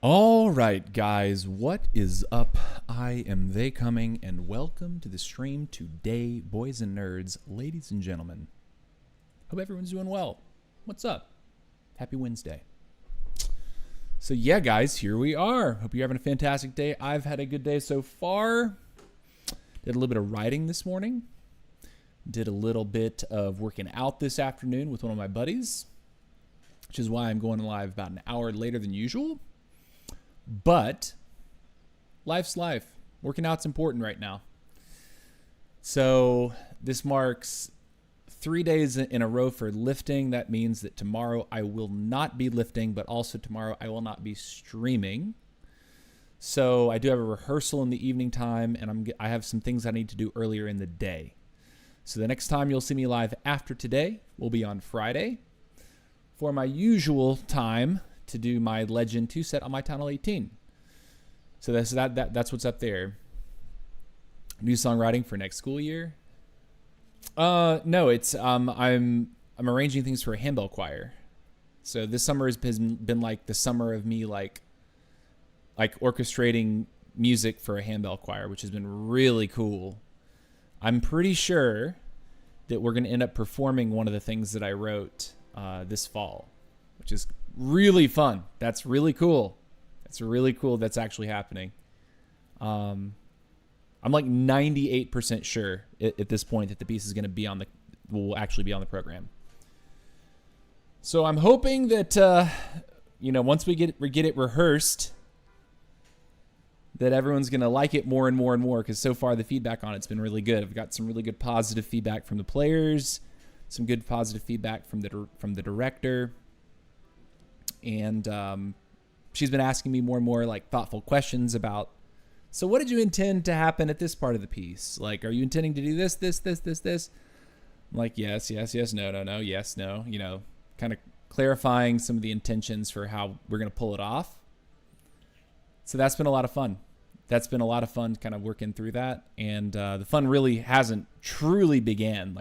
All right, guys, what is up? I am TheyComing, and welcome to the stream today, boys and nerds, ladies and gentlemen. Hope everyone's doing well. What's up? Happy Wednesday. So yeah, guys, here we are. Hope you're having a fantastic day. I've had a good day so far. Did a little bit of writing this morning. Did a little bit of working out this afternoon with one of my buddies, which is why I'm going live about an hour later than usual. But life's life. Working out's important right now. So this marks 3 days in a row for lifting. That means that tomorrow I will not be lifting, but also tomorrow I will not be streaming. So I do have a rehearsal in the evening time, and I have some things I need to do earlier in the day. So the next time you'll see me live after today will be on Friday for my usual time to do my Legend 2 set on my Tunnel 18. So that's what's up there. New songwriting for next school year. No, it's I'm arranging things for a handbell choir. So this summer has been like the summer of me like orchestrating music for a handbell choir, which has been really cool. I'm pretty sure that we're going to end up performing one of the things that I wrote this fall, which is really fun. That's really cool. It's really cool that's actually happening. I'm like 98% sure at this point that the piece is going to will actually be on the program. So I'm hoping that once we get it rehearsed, that everyone's going to like it more and more and more, because so far the feedback on it's been really good. I've got some really good positive feedback from the players, some good positive feedback from the director. And she's been asking me more and more like thoughtful questions about, so what did you intend to happen at this part of the piece? Like, are you intending to do this? I'm like, yes, no, yes, no, kind of clarifying some of the intentions for how we're going to pull it off. So that's been a lot of fun. Kind of working through that. And the fun really hasn't truly began.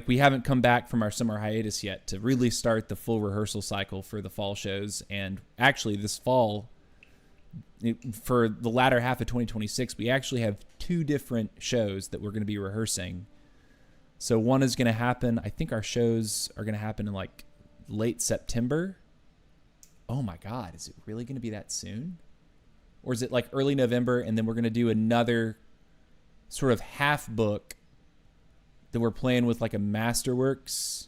We haven't come back from our summer hiatus yet to really start the full rehearsal cycle for the fall shows. And actually this fall, for the latter half of 2026, we actually have 2 different shows that we're going to be rehearsing. So one is going to happen, I think our shows are going to happen in like late September. Oh my God, is it really going to be that soon? Or is it like early November, and then we're going to do another sort of half book that we're playing with like a Masterworks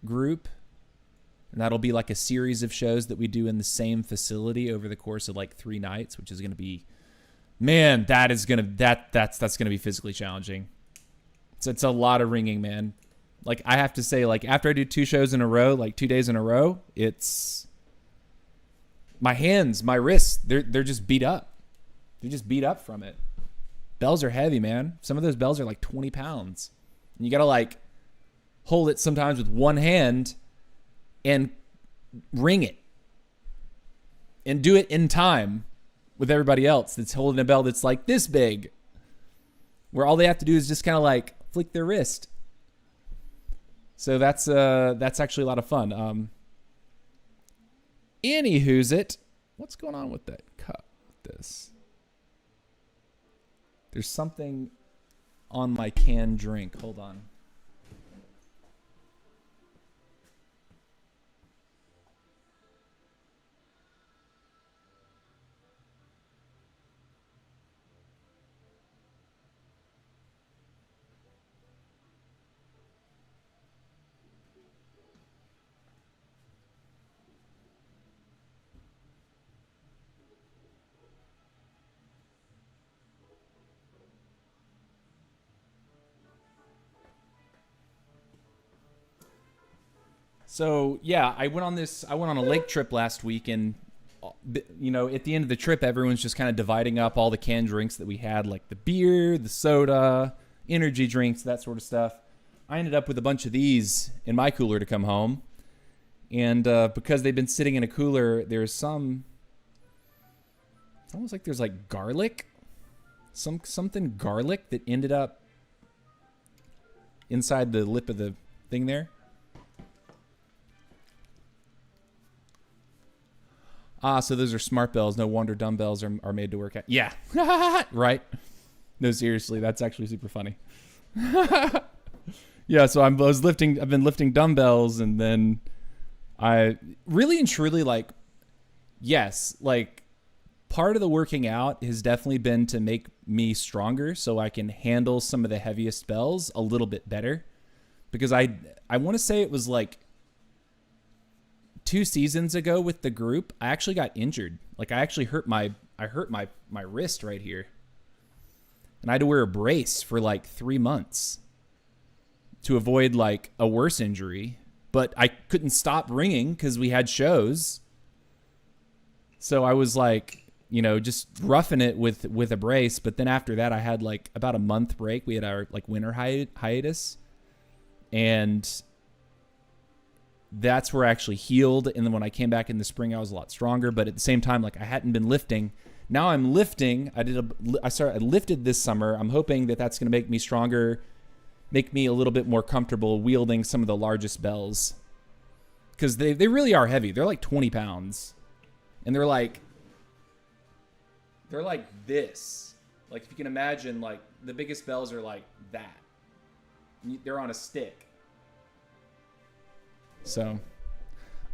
group, and that'll be like a series of shows that we do in the same facility over the course of like 3 nights, which is going to be, man, that's going to be physically challenging. So it's a lot of ringing, man. Like I have to say, like after I do 2 shows in a row, like 2 days in a row, it's my hands, my wrists, they're just beat up. They're just beat up from it. Bells are heavy, man. Some of those bells are like 20 pounds. And you got to like hold it sometimes with one hand and ring it. And do it in time with everybody else that's holding a bell that's like this big. Where all they have to do is just kind of like flick their wrist. So that's actually a lot of fun. Anywho's it. What's going on with that cup? This. There's something on my canned drink. Hold on. So yeah, I went on a lake trip last week, and at the end of the trip, everyone's just kind of dividing up all the canned drinks that we had, like the beer, the soda, energy drinks, that sort of stuff. I ended up with a bunch of these in my cooler to come home, and because they've been sitting in a cooler, there's some. It's almost like there's like garlic, something garlic that ended up inside the lip of the thing there. Ah, so those are smart bells. No wonder dumbbells are made to work out. Yeah. Right? No, seriously, that's actually super funny. Yeah, so I've been lifting dumbbells, and then I really and truly, like, yes, like, part of the working out has definitely been to make me stronger so I can handle some of the heaviest bells a little bit better. Because I want to say it was like 2 seasons ago with the group, I actually got injured. Like, I actually hurt my wrist right here. And I had to wear a brace for like 3 months to avoid like a worse injury. But I couldn't stop ringing because we had shows. So I was like, you know, just roughing it with a brace. But then after that, I had like about a month break. We had our like winter hiatus. And that's where I actually healed. And then when I came back in the spring, I was a lot stronger. But at the same time, like, I hadn't been lifting. Now I'm lifting. I lifted this summer. I'm hoping that that's going to make me stronger, make me a little bit more comfortable wielding some of the largest bells. Because they really are heavy. They're like 20 pounds. And they're like this. Like, if you can imagine, like, the biggest bells are like that. They're on a stick. So,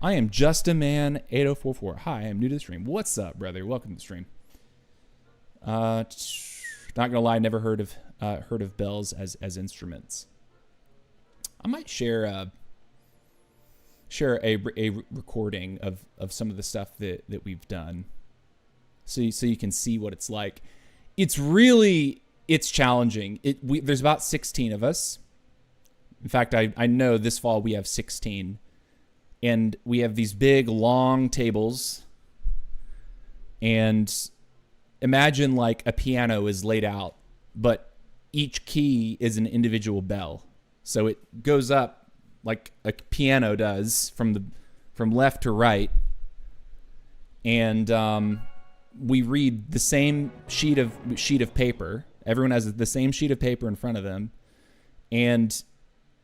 I am Just a Man 8044. Hi, I'm new to the stream. What's up, brother? Welcome to the stream. Not gonna lie, never heard of bells as instruments. I might share a recording of some of the stuff that we've done, so you can see what it's like. It's challenging. There's about 16 of us. In fact, I know this fall we have 16. And we have these big, long tables. And imagine like a piano is laid out, but each key is an individual bell. So it goes up like a piano does from left to right. And we read the same sheet of paper. Everyone has the same sheet of paper in front of them. And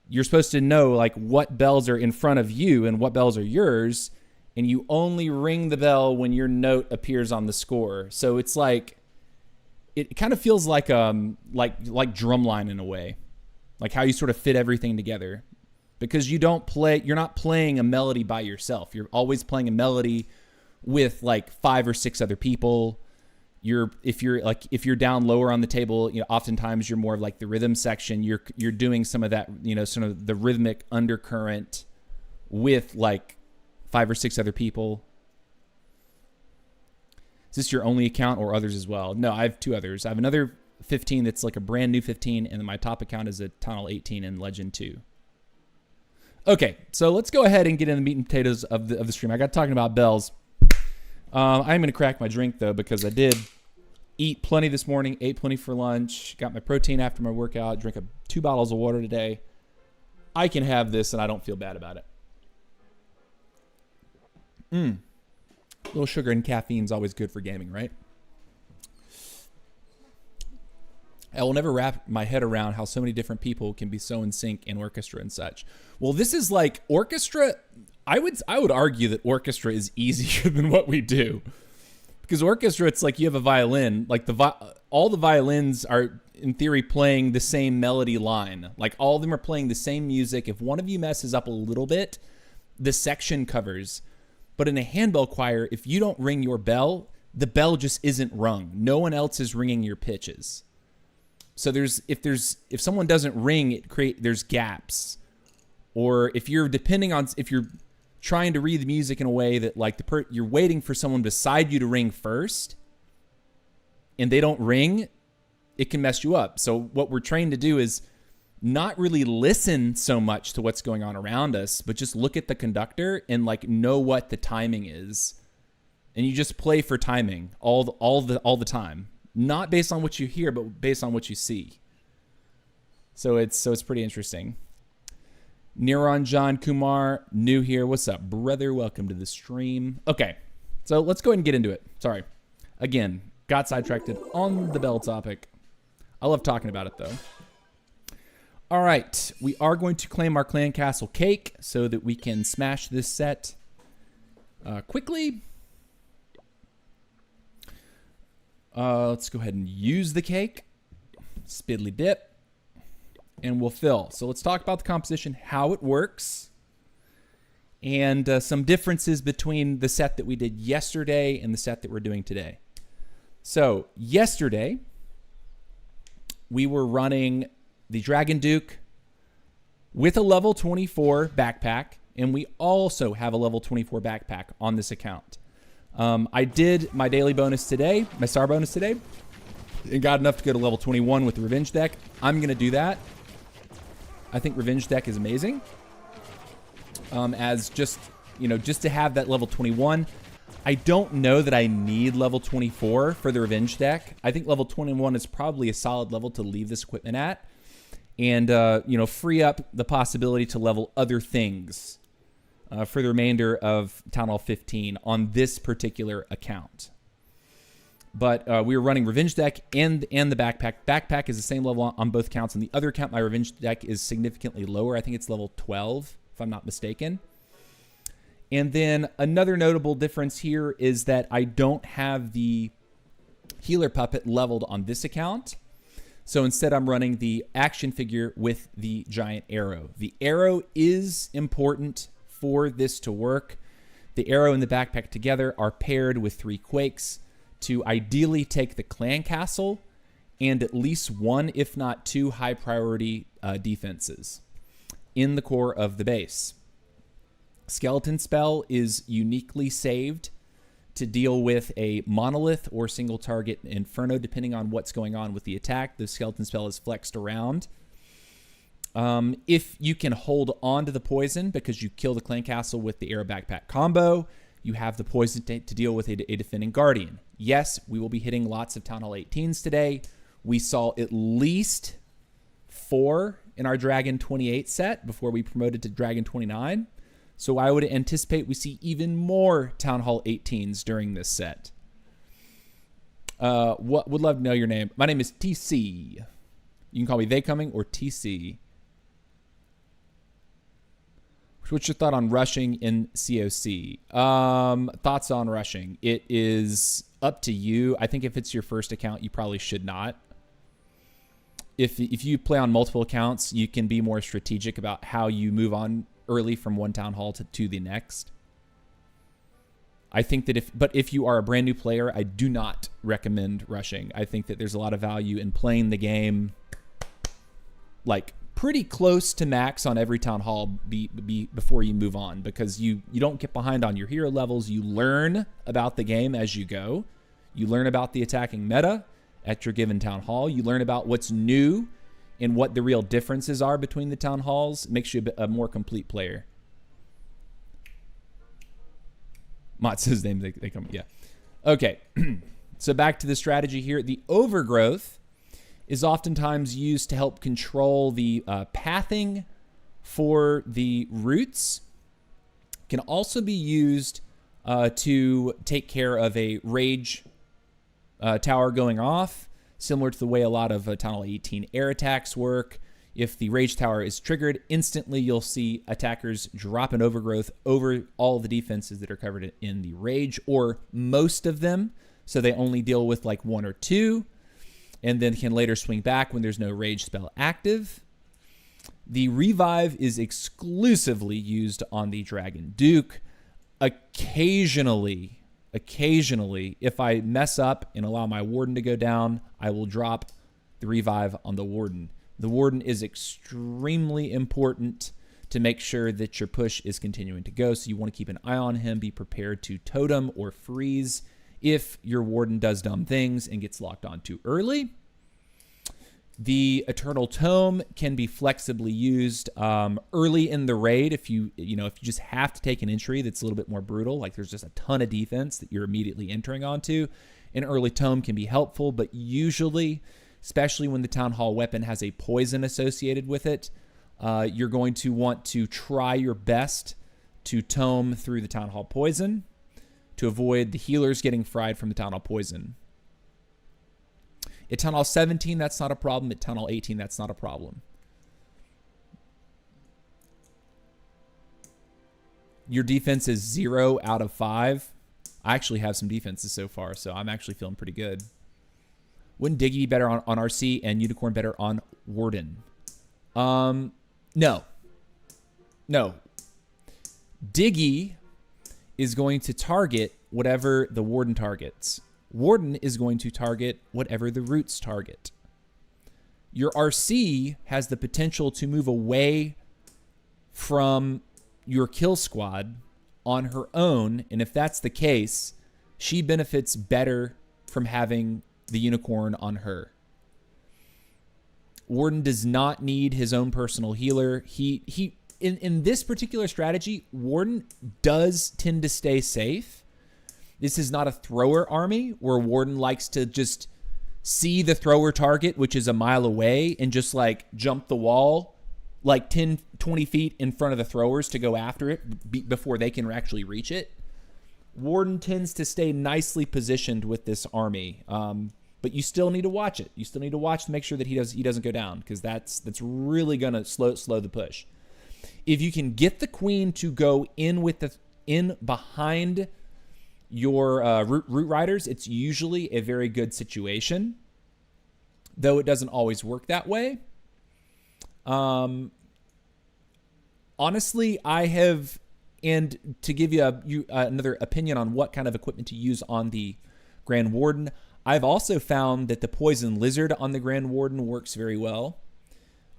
you're supposed to know like what bells are in front of you and what bells are yours, and you only ring the bell when your note appears on the score. So it's like, it kind of feels like drumline in a way, like how you sort of fit everything together, because you're not playing a melody by yourself. You're always playing a melody with like 5 or 6 other people. If you're down lower on the table, you know, oftentimes you're more of like the rhythm section. You're doing some of that, you know, sort of the rhythmic undercurrent with like 5 or 6 other people. Is this your only account or others as well? No, I have 2 others. I have another 15 that's like a brand new 15, and then my top account is a Tunnel 18 and Legend 2. Okay, so let's go ahead and get in the meat and potatoes of the stream. I got talking about bells. I'm going to crack my drink, though, because I did eat plenty this morning, ate plenty for lunch, got my protein after my workout, drank 2 bottles of water today. I can have this, and I don't feel bad about it. A little sugar and caffeine is always good for gaming, right? I will never wrap my head around how so many different people can be so in sync in orchestra and such. Well, this is like orchestra. I would argue that orchestra is easier than what we do, because orchestra, it's like you have a violin, like all the violins are in theory playing the same melody line. Like all of them are playing the same music. If one of you messes up a little bit, the section covers. But in a handbell choir, if you don't ring your bell, the bell just isn't rung. No one else is ringing your pitches. So if someone doesn't ring, there's gaps. Or if you're trying to read the music in a way that like you're waiting for someone beside you to ring first, and they don't ring, it can mess you up. So what we're trained to do is not really listen so much to what's going on around us, but just look at the conductor and like know what the timing is, and you just play for timing all the time, not based on what you hear, but based on what you see. So it's pretty interesting. Niran John Kumar, new here. What's up, brother? Welcome to the stream. Okay, so let's go ahead and get into it. Sorry. Again, got sidetracked on the bell topic. I love talking about it, though. All right, we are going to claim our Clan Castle cake so that we can smash this set quickly. Let's go ahead and use the cake. Spiddly dip. And we'll fill. So let's talk about the composition, how it works, and some differences between the set that we did yesterday and the set that we're doing today. So yesterday, we were running the Dragon Duke with a level 24 backpack, and we also have a level 24 backpack on this account. I did my daily bonus today, my star bonus today, and got enough to go to level 21 with the Revenge deck. I'm going to do that. I think Revenge deck is amazing. As just, just to have that level 21. I don't know that I need level 24 for the Revenge deck. I think level 21 is probably a solid level to leave this equipment at. And, free up the possibility to level other things for the remainder of Town Hall 15 on this particular account. But we were running Revenge deck and the backpack. Backpack is the same level on both accounts. On the other account, my Revenge deck is significantly lower. I think it's level 12, if I'm not mistaken. And then another notable difference here is that I don't have the Healer Puppet leveled on this account. So instead, I'm running the action figure with the giant arrow. The arrow is important for this to work. The arrow and the backpack together are paired with 3 Quakes to ideally take the clan castle and at least 1, if not 2, high priority defenses in the core of the base. Skeleton Spell is uniquely saved to deal with a monolith or single target inferno, depending on what's going on with the attack. The Skeleton Spell is flexed around. If you can hold on to the poison because you kill the clan castle with the arrow backpack combo, you have the poison to deal with a defending guardian. Yes, we will be hitting lots of Town Hall 18s today. We saw at least 4 in our Dragon 28 set before we promoted to Dragon 29. So I would anticipate we see even more Town Hall 18s during this set. Would love to know your name. My name is TC. You can call me TheyComing or TC. What's your thought on rushing in COC? Thoughts on rushing. It is up to you. I think if it's your first account, you probably should not. If you play on multiple accounts, you can be more strategic about how you move on early from one town hall to the next. I think that if you are a brand new player, I do not recommend rushing. I think that there's a lot of value in playing the game like pretty close to max on every town hall before you move on, because you don't get behind on your hero levels. You learn about the game as you go. You learn about the attacking meta at your given town hall. You learn about what's new and what the real differences are between the town halls. It makes you a more complete player. Mott says name, they come, yeah. Okay, so back to the strategy here. The overgrowth is oftentimes used to help control the pathing for the roots. Can also be used to take care of a rage tower going off, similar to the way a lot of Town Hall 18 air attacks work. If the rage tower is triggered, instantly you'll see attackers drop an overgrowth over all the defenses that are covered in the rage, or most of them, so they only deal with like 1 or 2, and then can later swing back when there's no rage spell active. The revive is exclusively used on the Dragon Duke. Occasionally, if I mess up and allow my Warden to go down, I will drop the revive on the Warden. The Warden is extremely important to make sure that your push is continuing to go, so you want to keep an eye on him. Be prepared to totem or freeze if your Warden does dumb things and gets locked on too early. The Eternal Tome can be flexibly used early in the raid if you just have to take an entry that's a little bit more brutal, like there's just a ton of defense that you're immediately entering onto. An early tome can be helpful, but usually, especially when the Town Hall weapon has a poison associated with it, you're going to want to try your best to tome through the Town Hall poison to avoid the healers getting fried from the Town Hall poison. At Town Hall 17, that's not a problem. At Town Hall 18, that's not a problem. Your defense is 0 out of 5. I actually have some defenses so far, so I'm actually feeling pretty good. Wouldn't Diggy be better on RC and Unicorn better on Warden? No. No. Diggy is going to target whatever the Warden targets. Warden is going to target whatever the Roots target. Your RC has the potential to move away from your kill squad on her own, and if that's the case, she benefits better from having the Unicorn on her. Warden does not need his own personal healer. In this particular strategy, Warden does tend to stay safe. This is not a thrower army where Warden likes to just see the thrower target, which is a mile away, and just like jump the wall like 10, 20 feet in front of the throwers to go after it before they can actually reach it. Warden tends to stay nicely positioned with this army, but you still need to watch it. You still need to watch to make sure that he doesn't go down, because that's really gonna slow the push. If you can get the queen to go in behind your root riders, it's usually a very good situation, though it doesn't always work that way. Honestly, I have, and to give you another opinion on what kind of equipment to use on the Grand Warden, I've also found that the Poison Lizard on the Grand Warden works very well.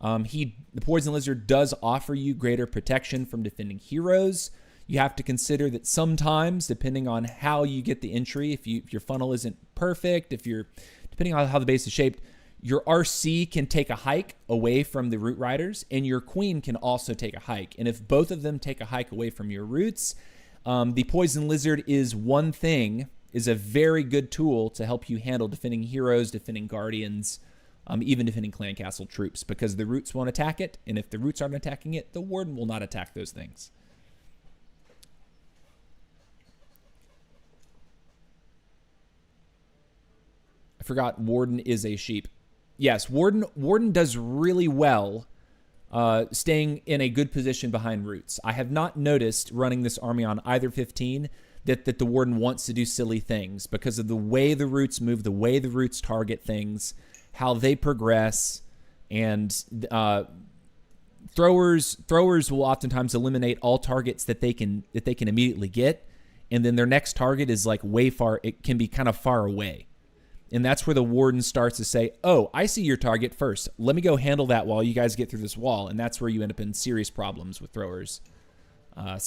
The Poison Lizard does offer you greater protection from defending heroes. You have to consider that sometimes, depending on how you get the entry, if your funnel isn't perfect, depending on how the base is shaped, your RC can take a hike away from the root riders, and your queen can also take a hike. And if both of them take a hike away from your roots, the Poison Lizard is a very good tool to help you handle defending heroes, defending guardians, even defending clan castle troops, because the roots won't attack it, and if the roots aren't attacking it, the Warden will not attack those things. I forgot Warden is a sheep. Yes, Warden does really well staying in a good position behind roots. I have not noticed running this army on either 15 that the Warden wants to do silly things because of the way the roots move, the way the roots target things, how they progress, and throwers will oftentimes eliminate all targets that they can immediately get, and then their next target is like way far. It can be kind of far away. And that's where the Warden starts to say, oh, I see your target first. Let me go handle that while you guys get through this wall. And that's where you end up in serious problems with throwers. I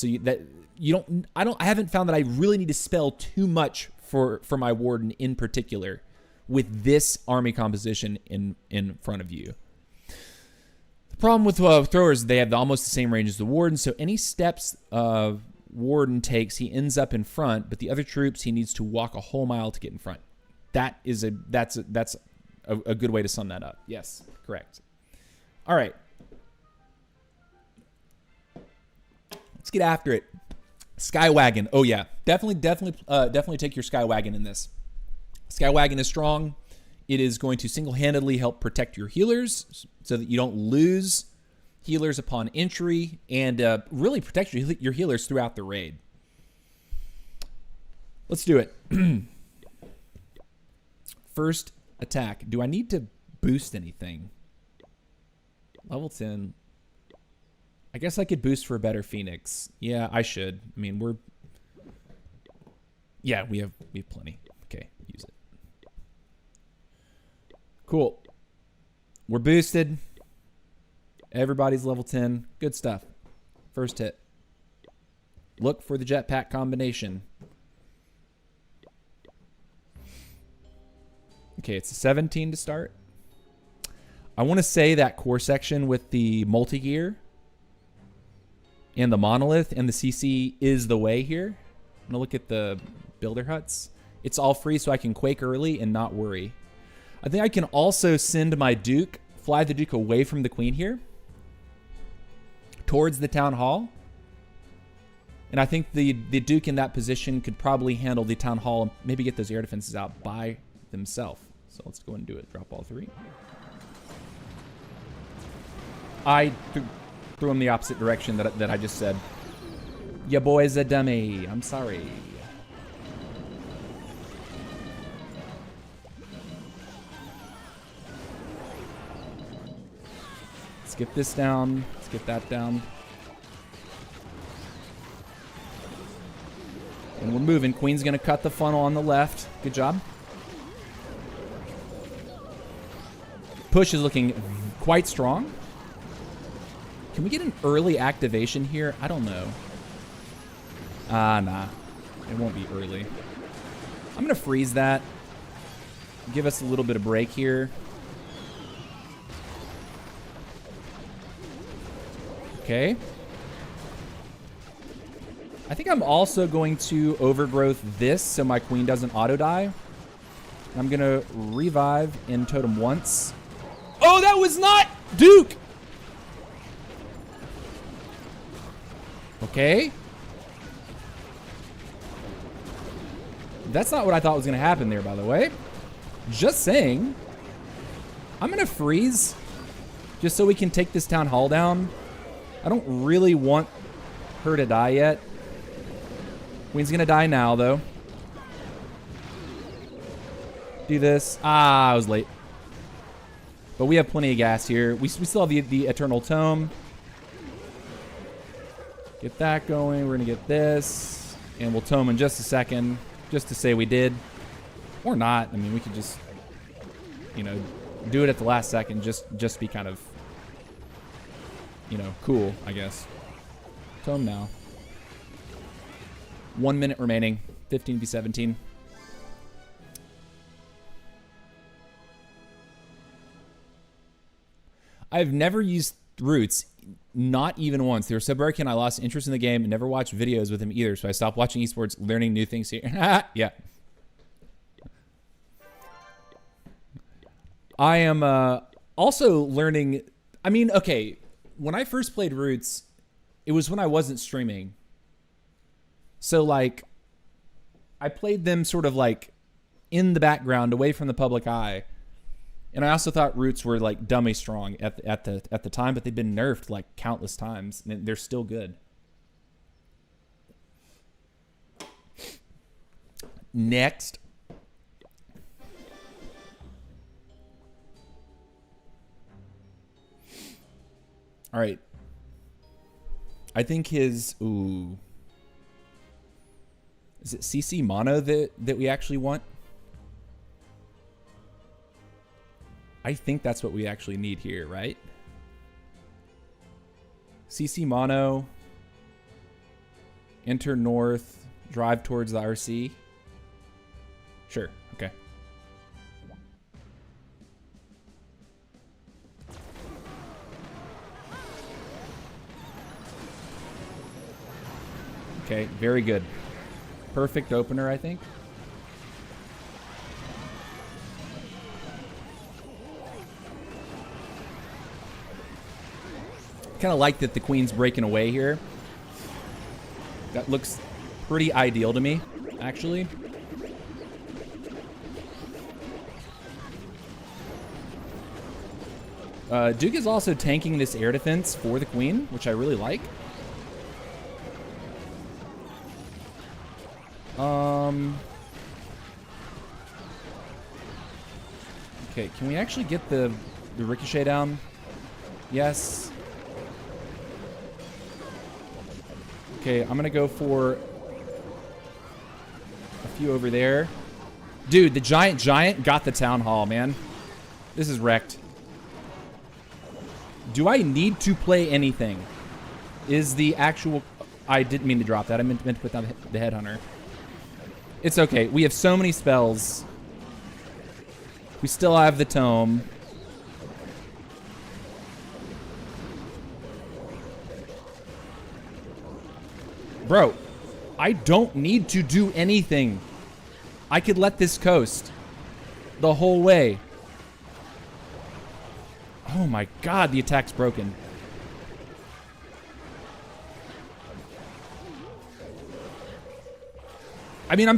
haven't found that I really need to spell too much for my Warden in particular with this army composition in front of you. The problem with throwers, they have almost the same range as the Warden. So any steps Warden takes, he ends up in front, but the other troops, he needs to walk a whole mile to get in front. That's a good way to sum that up. Yes, correct. All right. Let's get after it. Skywagon. Oh yeah, definitely take your Skywagon in this. Skywagon is strong. It is going to single-handedly help protect your healers so that you don't lose healers upon entry, and really protect your healers throughout the raid. Let's do it. First attack. Do I need to boost anything? Level 10. I guess I could boost for a better Phoenix. Yeah, I should. I mean, we have plenty. Okay, use it. Cool. We're boosted. Everybody's level 10. Good stuff. First hit. Look for the jetpack combination. Okay, it's a 17 to start. I want to say that core section with the multi-gear and the monolith and the CC is the way here. I'm going to look at the builder huts. It's all free, so I can quake early and not worry. I think I can also send my Duke, fly the Duke away from the Queen here towards the Town Hall. And I think the Duke in that position could probably handle the Town Hall and maybe get those air defenses out by themselves. So let's go and do it. Drop all three. I threw him the opposite direction that I just said. Ya boy's a dummy. I'm sorry. get this down. Let's get that down. And we're moving. Queen's going to cut the funnel on the left. Good job. Push is looking quite strong. Can we get an early activation here? I don't know. Nah. It won't be early. I'm going to freeze that. Give us a little bit of break here. Okay. I think I'm also going to overgrowth this so my queen doesn't auto die. I'm going to revive in totem once. Oh, that was not Duke! Okay. That's not what I thought was going to happen there, by the way. Just saying. I'm going to freeze just so we can take this town hall down. I don't really want her to die yet. Queen's going to die now, though. Do this. I was late. But we have plenty of gas here. We still have the Eternal Tome. Get that going. We're going to get this. And we'll tome in just a second. Just to say we did. Or not. I mean, we could just, you know, do it at the last second. Just be kind of, you know, cool, I guess. Tome now. 1 minute remaining. 15v17. I've never used Roots, not even once. They were so broken, I lost interest in the game and never watched videos with him either, so I stopped watching esports, learning new things here. Yeah. I am also learning... I mean, okay, when I first played Roots, it was when I wasn't streaming. So, like, I played them sort of, like, in the background, away from the public eye. And I also thought Roots were like dummy strong at the time, but they've been nerfed like countless times, and they're still good. Next. All right. I think his is it CC mono that we actually want? I think that's what we actually need here, right? CC mono, enter north, drive towards the RC. Sure, okay. Okay, very good. Perfect opener, I think. Kind of like that the queen's breaking away here. That looks pretty ideal to me, actually. Duke is also tanking this air defense for the queen, which I really like. Okay, can we actually get the ricochet down? Yes. Okay, I'm gonna go for a few over there. Dude, the giant got the town hall, man. This is wrecked. Do I need to play anything? Is the actual... I didn't mean to drop that. I meant to put down the headhunter. It's okay. We have so many spells. We still have the tome. Bro, I don't need to do anything. I could let this coast the whole way. Oh my god, the attack's broken. I mean,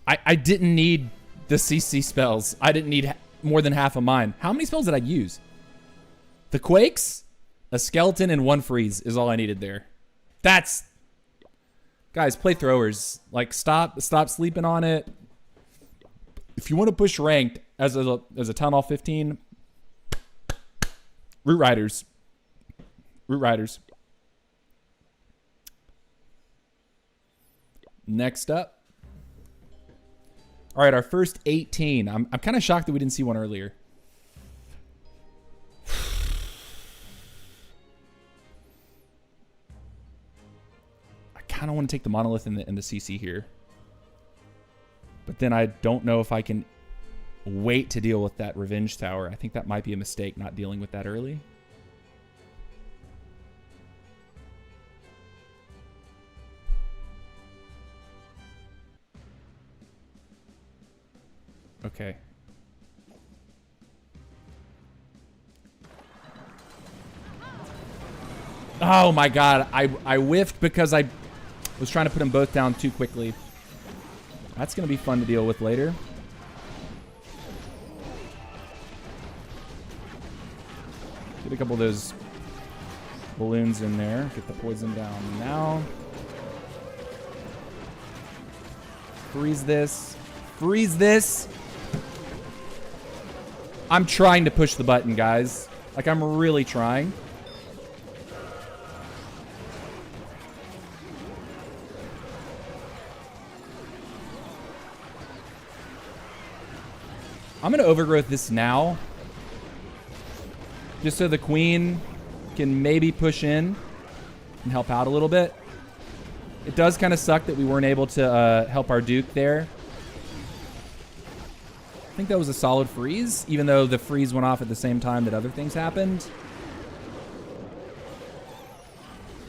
I didn't need the CC spells. I didn't need more than half of mine. How many spells did I use? The Quakes, a skeleton, and one freeze is all I needed there. That's... Guys, play throwers. Like, stop sleeping on it. If you want to push ranked, as a town hall 15. Root Riders. Root Riders. Next up. All right, our first 18. I'm kind of shocked that we didn't see one earlier. I kind of want to take the monolith and the CC here. But then I don't know if I can wait to deal with that revenge tower. I think that might be a mistake, not dealing with that early. Okay. Oh my god, I whiffed because I was trying to put them both down too quickly. That's going to be fun to deal with later. Get a couple of those balloons in there. Get the poison down now. Freeze this. Freeze this. I'm trying to push the button, guys. Like, I'm really trying. I'm going to overgrowth this now. Just so the queen can maybe push in and help out a little bit. It does kind of suck that we weren't able to help our duke there. I think that was a solid freeze, even though the freeze went off at the same time that other things happened.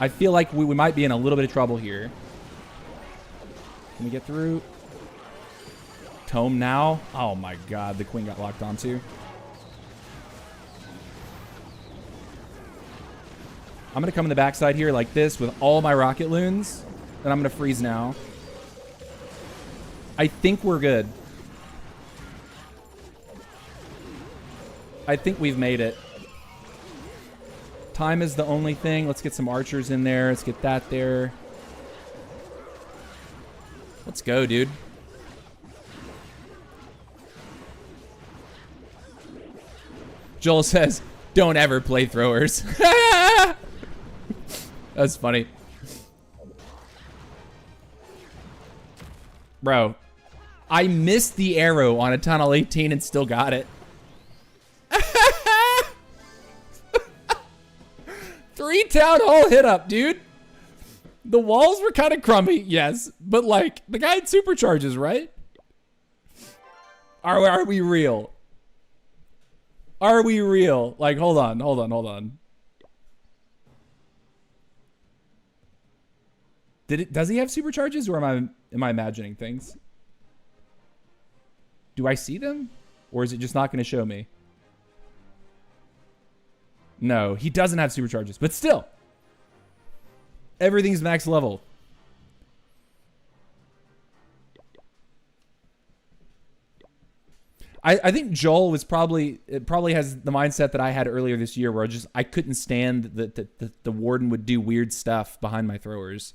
I feel like we might be in a little bit of trouble here. Can we get through? Tome now. Oh my god, the queen got locked onto. I'm going to come in the backside here like this with all my rocket loons. Then I'm going to freeze now. I think we're good. I think we've made it. Time is the only thing. Let's get some archers in there. Let's get that there. Let's go, dude. Joel says, don't ever play throwers. That's funny. Bro, I missed the arrow on a tunnel 18 and still got it. 3 town hall hit up, dude. The walls were kind of crummy, yes. But, like, the guy had supercharges, right? Are we real? Are we real? Like, hold on. Does he have supercharges, or am I imagining things? Do I see them? Or is it just not going to show me? No, he doesn't have supercharges, but still. Everything's max level. I think Joel was probably has the mindset that I had earlier this year, where I couldn't stand that the warden would do weird stuff behind my throwers.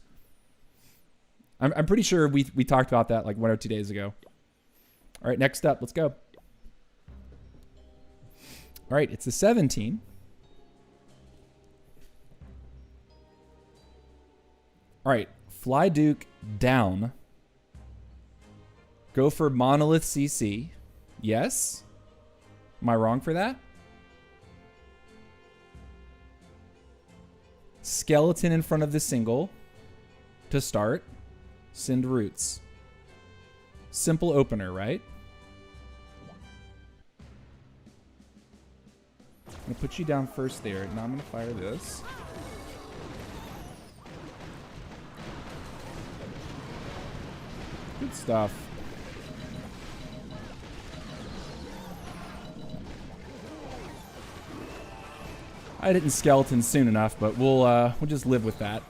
I'm pretty sure we talked about that like 1 or 2 days ago. All right, next up, let's go. All right, it's the 17. All right, fly Duke down. Go for Monolith CC. Yes? Am I wrong for that? Skeleton in front of the single to start. Send roots. Simple opener, right? I'm going to put you down first there. Now I'm going to fire this. Good stuff. I didn't skeleton soon enough, but we'll just live with that.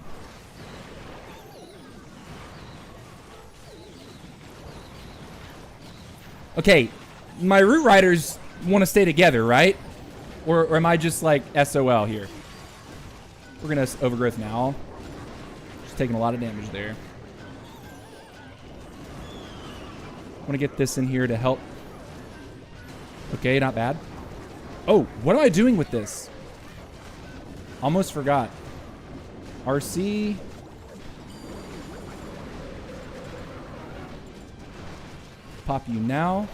Okay, my root riders want to stay together, right? Or am I just like SOL here? We're gonna overgrowth now. Just taking a lot of damage there. I want to get this in here to help Okay, not bad. Oh, what am I doing with this? Almost forgot. RC. Pop you now.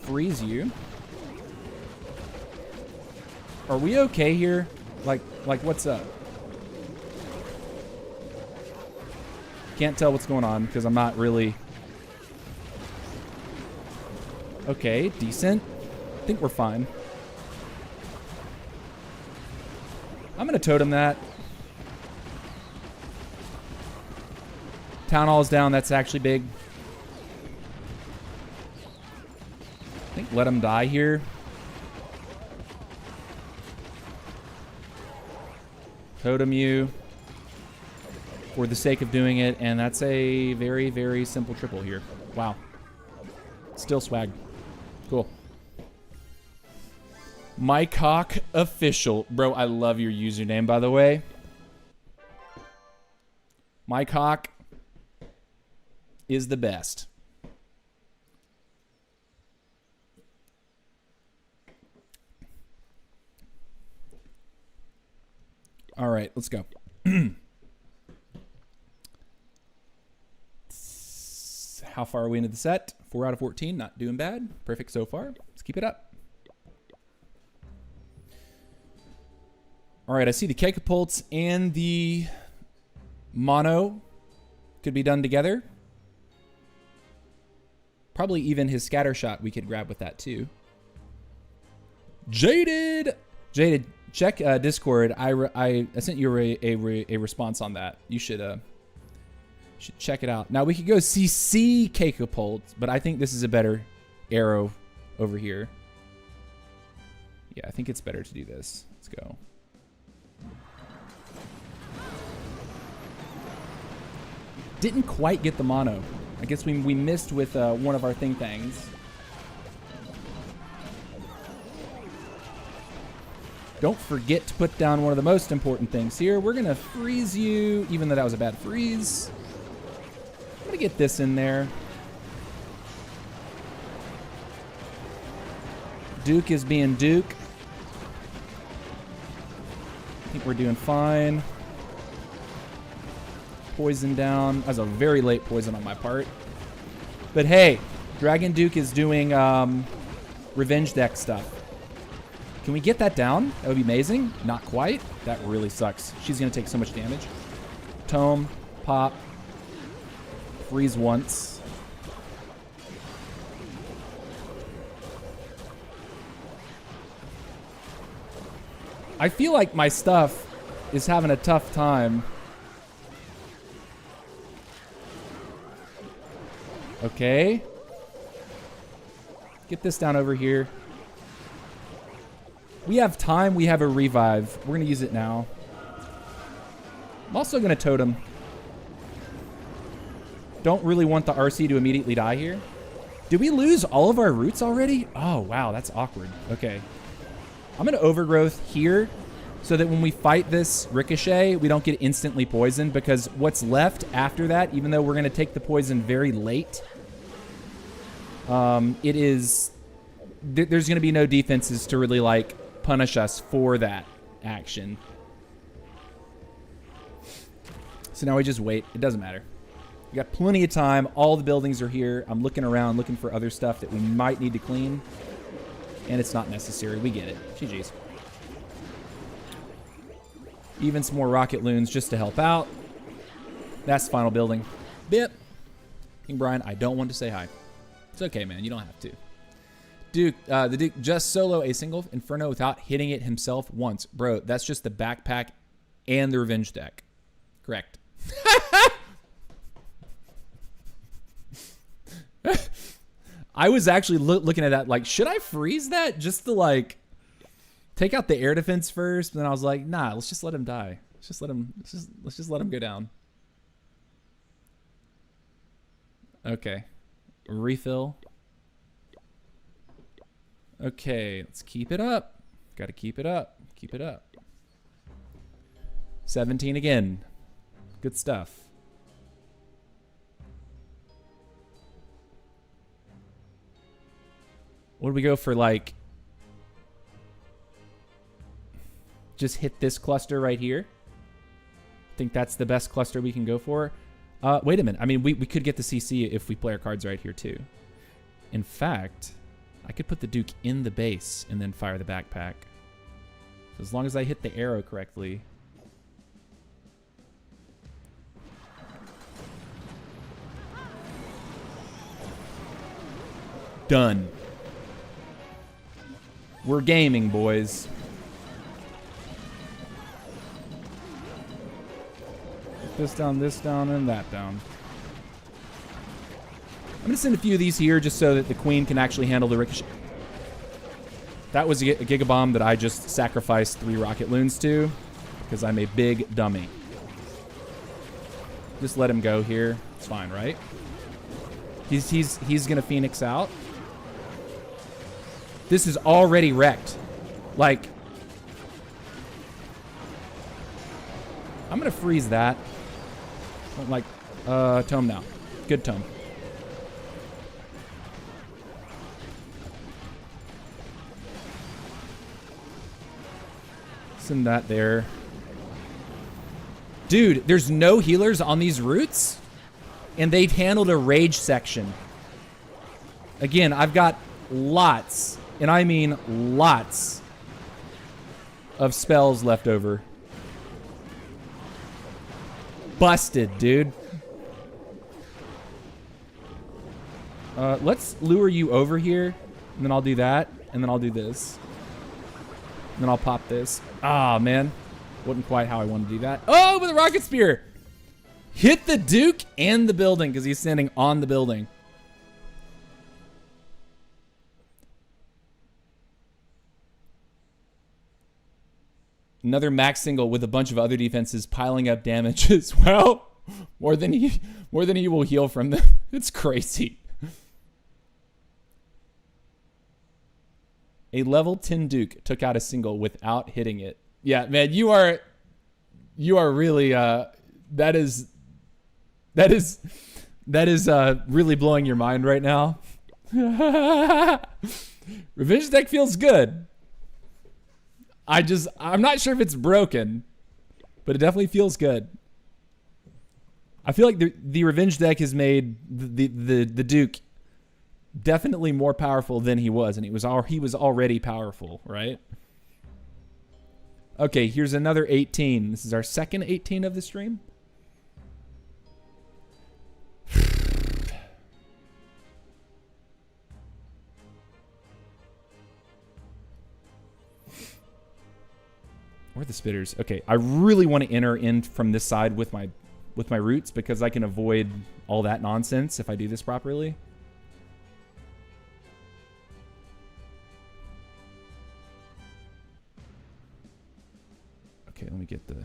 Freeze you. Are we okay here? Like what's up? Can't tell what's going on because I'm not really... Okay, decent. I think we're fine. I'm gonna totem that. Town Hall's down, that's actually big. I think let him die here. Totem you for the sake of doing it, and that's a very, very simple triple here. Wow. Still swag. Cool. My Cock Official. Bro, I love your username, by the way. My Cock is the best. All right, let's go. How far are we into the set? 4 out of 14, not doing bad. Perfect so far. Let's keep it up. All right, I see the Catapults and the Mono could be done together. Probably even his scatter shot we could grab with that too. Jaded, check Discord. I sent you a response on that. You should check it out. Now we could go CC Catapult, but I think this is a better arrow over here. Yeah, I think it's better to do this. Let's go. Didn't quite get the mono. I guess we missed with one of our things. Don't forget to put down one of the most important things here. We're gonna freeze you, even though that was a bad freeze. I'm gonna get this in there. Duke is being Duke. I think we're doing fine. Poison down. That was a very late poison on my part. But hey, Dragon Duke is doing revenge deck stuff. Can we get that down? That would be amazing. Not quite. That really sucks. She's going to take so much damage. Tome, pop, freeze once. I feel like my stuff is having a tough time. Okay. Get this down over here. We have time. We have a revive. We're going to use it now. I'm also going to totem. Don't really want the RC to immediately die here. Did we lose all of our roots already? Oh, wow. That's awkward. Okay. I'm going to overgrowth here so that when we fight this Ricochet, we don't get instantly poisoned, because what's left after that, even though we're going to take the poison very late, it is... There's going to be no defenses to really, like, punish us for that action. So now we just wait. It doesn't matter. We got plenty of time. All the buildings are here. I'm looking around, looking for other stuff that we might need to clean. And it's not necessary. We get it. GG's. Even some more rocket loons just to help out. That's the final building. Bip. King Brian, I don't want to say hi. It's okay, man. You don't have to. Duke, the Duke just solo a single Inferno without hitting it himself once. Bro, that's just the backpack and the revenge deck. Correct. I was actually looking at that like, should I freeze that just to like take out the air defense first? And then I was like, nah, let's just let him die. Let's just let him go down. Okay. Refill. Okay, let's keep it up. Got to keep it up. Keep it up. 17 again. Good stuff. What do we go for, like... Just hit this cluster right here. I think that's the best cluster we can go for. Wait a minute. I mean, we could get the CC if we play our cards right here, too. In fact, I could put the Duke in the base and then fire the backpack. As long as I hit the arrow correctly. Done. We're gaming, boys. This down, and that down. I'm going to send a few of these here just so that the queen can actually handle the ricochet. That was a Gigabomb that I just sacrificed 3 rocket loons to because I'm a big dummy. Just let him go here. It's fine, right? He's going to Phoenix out. This is already wrecked. Like, I'm going to freeze that. Like, tome now. Good tome. Send that there. Dude, there's no healers on these routes, and they've handled a rage section. Again, I've got lots, and I mean lots, of spells left over. Busted, dude. Let's lure you over here, and then I'll do that, and then I'll do this. And then I'll pop this. Ah, man. Wasn't quite how I wanted to do that. Oh, with a rocket spear! Hit the Duke and the building, because he's standing on the building. Another max single with a bunch of other defenses piling up damage as well. More than he will heal from them. It's crazy. A level 10 Duke took out a single without hitting it. Yeah, man, you are really that is really blowing your mind right now. Revenge deck feels good. I'm not sure if it's broken, but it definitely feels good. I feel like the Revenge deck has made the Duke definitely more powerful than he was, and he was already powerful, right? Okay, here's another 18. This is our second 18 of the stream. Where are the spitters? Okay, I really want to enter in from this side with my roots because I can avoid all that nonsense if I do this properly. Okay, let me get the...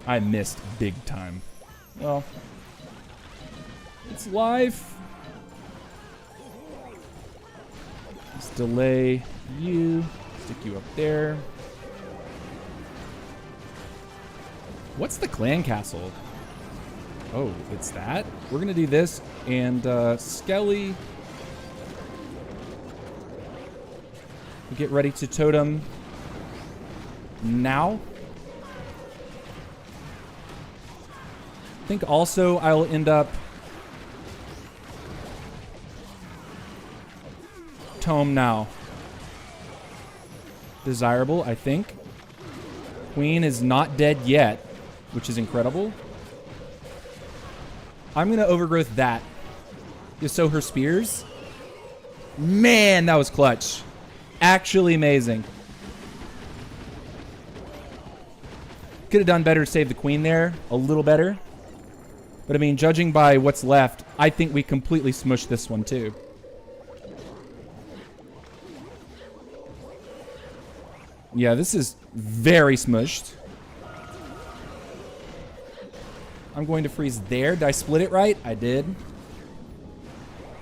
I missed big time. Well, it's life. Let's delay you. Stick you up there. What's the clan castle? Oh, it's that? We're going to do this. And Skelly. We'll get ready to totem now. I think also I'll end up tome now. Desirable, I think. Queen is not dead yet, which is incredible. I'm going to overgrowth that. Just so her spears. Man, that was clutch. Actually amazing. Could have done better to save the queen there. A little better. But I mean, judging by what's left, I think we completely smushed this one too. Yeah, this is very smushed. I'm going to freeze there. Did I split it right? I did.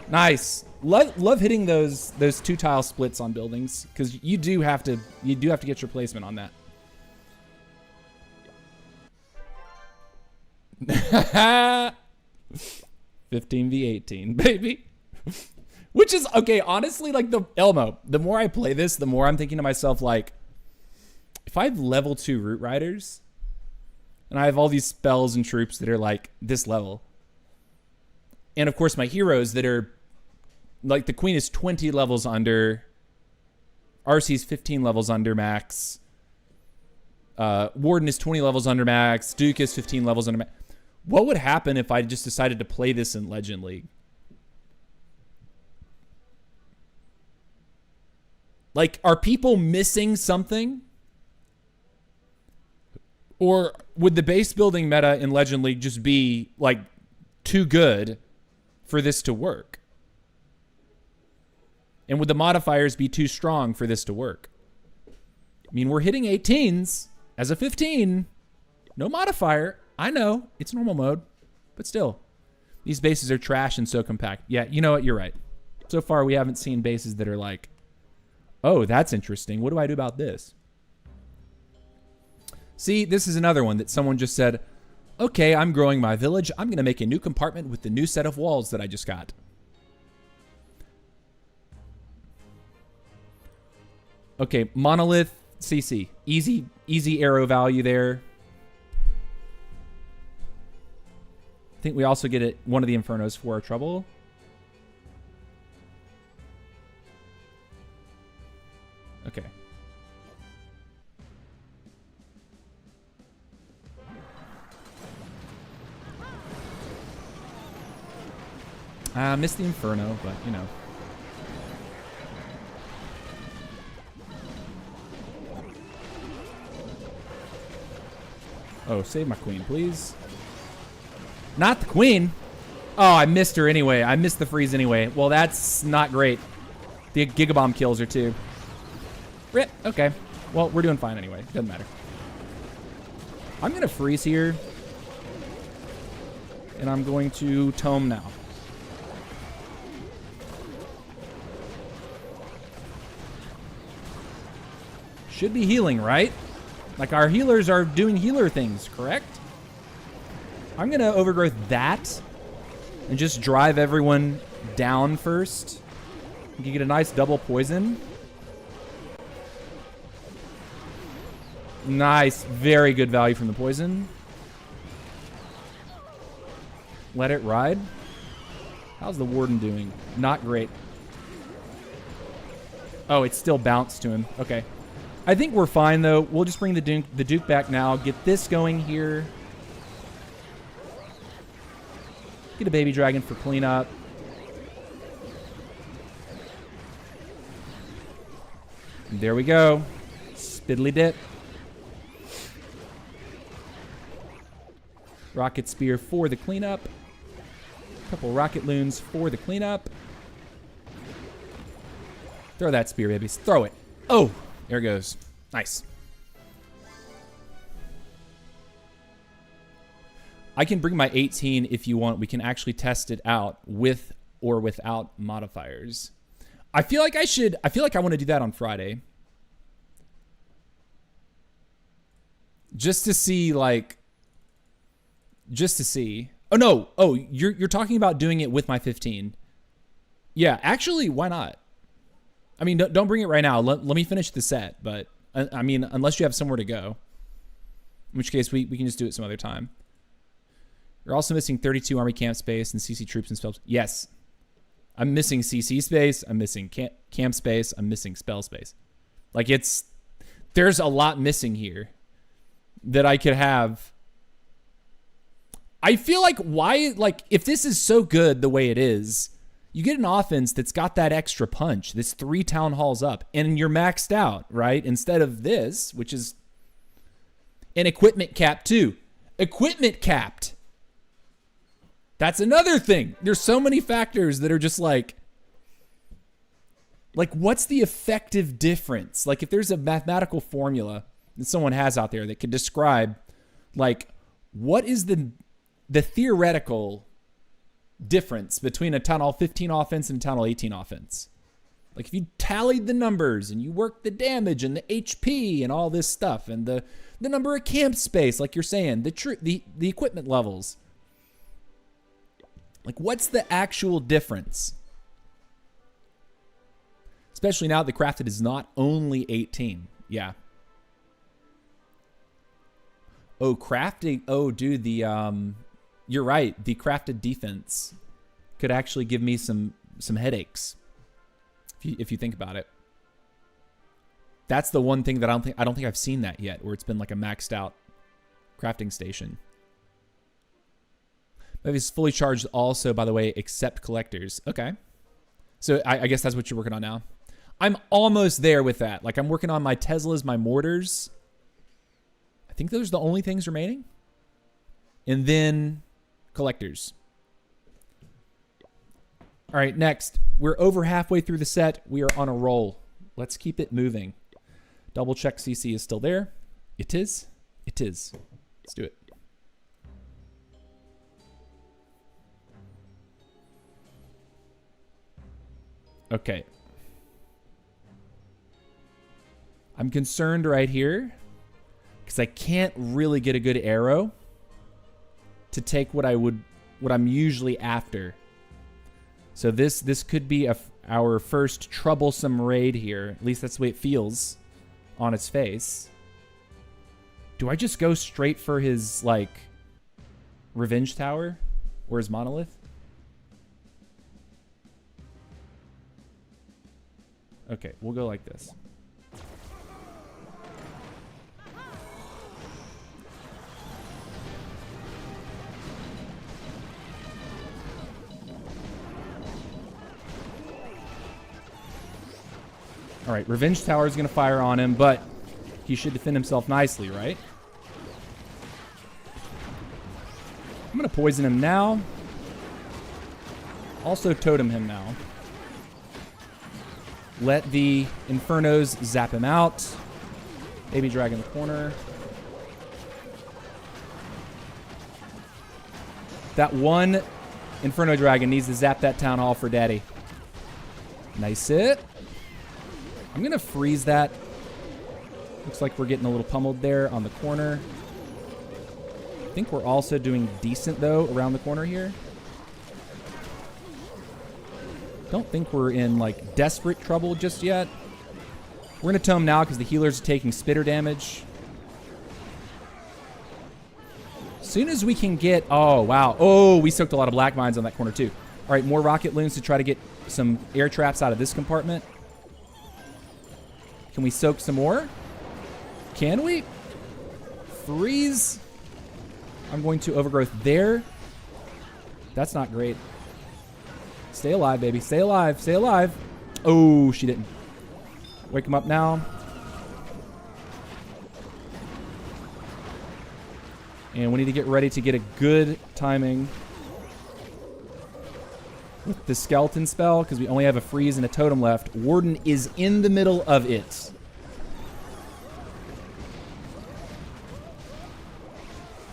Nice. Love hitting those 2-tile splits on buildings because you do have to get your placement on that. 15v18, baby. Which is, okay, honestly, like, Elmo, the more I play this, the more I'm thinking to myself, like, if I have level 2 Root Riders, and I have all these spells and troops that are, like, this level, and, of course, my heroes that are, like, the Queen is 20 levels under, RC's 15 levels under max, Warden is 20 levels under max, Duke is 15 levels under max. What would happen if I just decided to play this in Legend League? Like, are people missing something? Or would the base building meta in Legend League just be, like, too good for this to work? And would the modifiers be too strong for this to work? I mean, we're hitting 18s as a 15. No modifier. I know. It's normal mode. But still, these bases are trash and so compact. Yeah, you know what? You're right. So far, we haven't seen bases that are like, oh, that's interesting. What do I do about this? See, this is another one that someone just said, okay, I'm growing my village. I'm going to make a new compartment with the new set of walls that I just got. Okay, Monolith, CC. Easy arrow value there. I think we also get one of the Infernos for our trouble. Okay. I missed the Inferno, but, you know. Oh, save my queen, please. Not the queen. Oh, I missed her anyway. I missed the freeze anyway. Well, that's not great. The Gigabomb kills her, too. Rip. Okay. Well, we're doing fine anyway. Doesn't matter. I'm going to freeze here. And I'm going to tome now. Should be healing, right? Like, our healers are doing healer things, correct? I'm going to overgrowth that and just drive everyone down first. You can get a nice double poison. Nice. Very good value from the poison. Let it ride. How's the Warden doing? Not great. Oh, it's still bounced to him. Okay. I think we're fine, though. We'll just bring the Duke back now. Get this going here. Get a baby dragon for cleanup. And there we go. Spiddly dip. Rocket spear for the cleanup. Couple rocket loons for the cleanup. Throw that spear, babies. Throw it. Oh, there it goes. Nice. I can bring my 18 if you want. We can actually test it out with or without modifiers. I feel like I should. I feel like I want to do that on Friday. Just to see, like, just to see. Oh, no. Oh, you're talking about doing it with my 15. Yeah, actually, why not? I mean, don't bring it right now. Let me finish the set. But, I mean, unless you have somewhere to go. In which case, we can just do it some other time. You're also missing 32 army camp space and CC troops and spells. Yes. I'm missing CC space. I'm missing camp space. I'm missing spell space. Like, there's a lot missing here that I could have. I feel like if this is so good the way it is, you get an offense that's got that extra punch, this 3 town halls up, and you're maxed out, right? Instead of this, which is an equipment cap too. Equipment capped. That's another thing. There's so many factors that are just like, what's the effective difference? Like, if there's a mathematical formula that someone has out there that could describe, like, what is the theoretical difference between a Town Hall 15 offense and a Town Hall 18 offense? Like, if you tallied the numbers and you worked the damage and the HP and all this stuff and the The number of camp space, like you're saying, the equipment levels. Like, what's the actual difference? Especially now that the crafted is not only 18. Yeah. Oh, crafting. Oh, dude, you're right. The crafted defense could actually give me some headaches. If you think about it. That's the one thing that I don't think I've seen that yet, where it's been like a maxed out crafting station. Maybe it's fully charged also, by the way, except collectors. Okay. So I guess that's what you're working on now. I'm almost there with that. Like, I'm working on my Teslas, my mortars. I think those are the only things remaining. And then collectors. All right, next. We're over halfway through the set. We are on a roll. Let's keep it moving. Double check CC is still there. It is. It is. Let's do it. Okay. I'm concerned right here because I can't really get a good arrow to take what I'm usually after. So this could be our first troublesome raid here. At least that's the way it feels on its face. Do I just go straight for his, like, revenge tower or his monolith? Okay, we'll go like this. All right, Revenge Tower is going to fire on him, but he should defend himself nicely, right? I'm going to poison him now. Also totem him now. Let the Infernos zap him out. Baby Dragon in the corner. That one Inferno Dragon needs to zap that Town Hall for daddy. Nice it. I'm going to freeze that. Looks like we're getting a little pummeled there on the corner. I think we're also doing decent, though, around the corner here. Don't think we're in, like, desperate trouble just yet. We're going to tome now because the healers are taking spitter damage. As soon as we can get... Oh, wow. Oh, we soaked a lot of black mines on that corner, too. All right, more rocket loons to try to get some air traps out of this compartment. Can we soak some more? Can we? Freeze. I'm going to overgrowth there. That's not great. Stay alive, baby. Stay alive. Stay alive. Oh, she didn't. Wake him up now. And we need to get ready to get a good timing with the skeleton spell because we only have a freeze and a totem left. Warden is in the middle of it.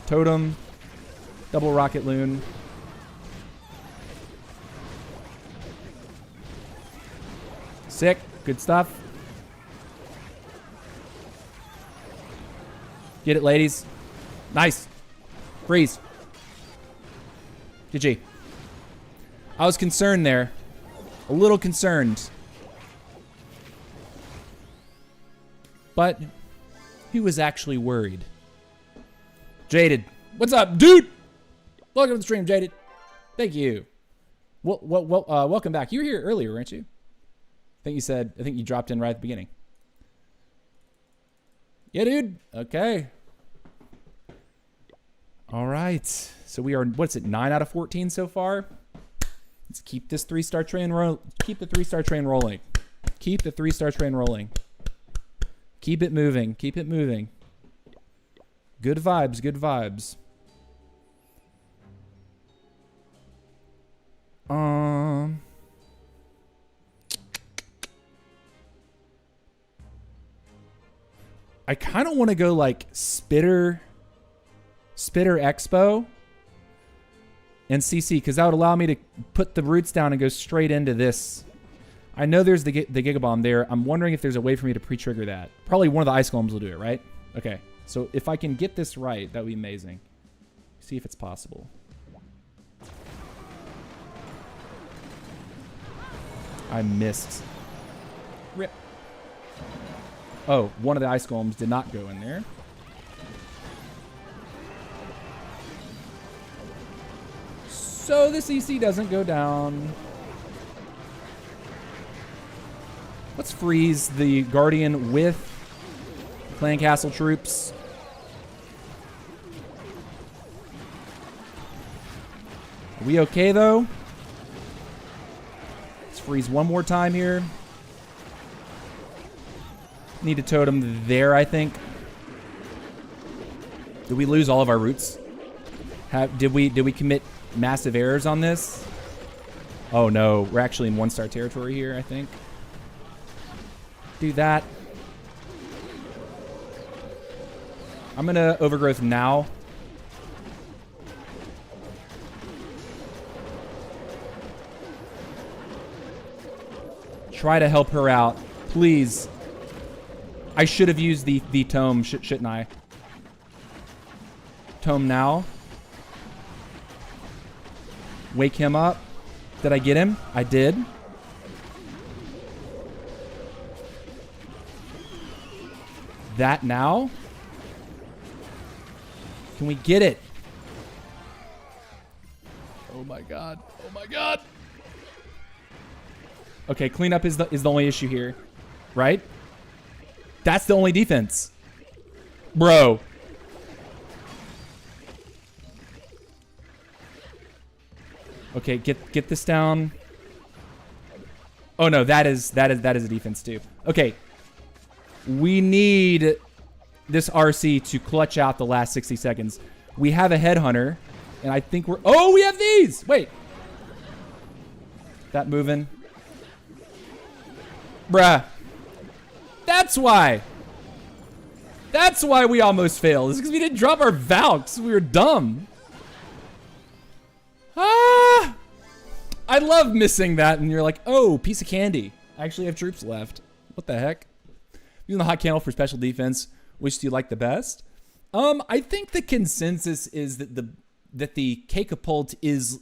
Totem. Double rocket loon. Sick. Good stuff. Get it, ladies. Nice. Freeze. GG. I was concerned there. A little concerned. But he was actually worried. Jaded. What's up, dude? Welcome to the stream, Jaded. Thank you. Welcome back. You were here earlier, weren't you? I think you dropped in right at the beginning. Yeah, dude. Okay. All right. So we are, what's it, 9 out of 14 so far? Let's keep this 3-star train keep the 3-star train rolling. Keep the 3-star train rolling. Keep it moving. Keep it moving. Good vibes. Good vibes. I kind of want to go like Spitter Expo and CC because that would allow me to put the roots down and go straight into this. I know there's the Gigabomb there. I'm wondering if there's a way for me to pre-trigger that. Probably one of the Ice Golems will do it, right? Okay. So if I can get this right, that would be amazing. See if it's possible. I missed. Rip. Oh, one of the ice golems did not go in there. So the CC doesn't go down. Let's freeze the Guardian with Clan Castle troops. Are we okay, though? Let's freeze one more time here. Need a totem there, I think. Did we lose all of our roots? Did we commit massive errors on this? Oh, no. We're actually in one-star territory here, I think. Do that. I'm going to overgrowth now. Try to help her out. Please. I should have used the tome, shouldn't I? Tome now. Wake him up. Did I get him? I did. That now? Can we get it? Oh my god. Oh my god. Okay, cleanup is the only issue here. Right? That's the only defense. Bro. Okay, get this down. Oh no, that is a defense too. Okay. We need this RC to clutch out the last 60 seconds. We have a headhunter, and I think we're... Oh, we have these! Wait. That moving. Bruh. That's why. That's why we almost failed. It's because we didn't drop our Valks. We were dumb. Ah! I love missing that, and you're like, oh, piece of candy. I actually have troops left. What the heck? Using the hot candle for special defense. Which do you like the best? I think the consensus is that the K-Capult is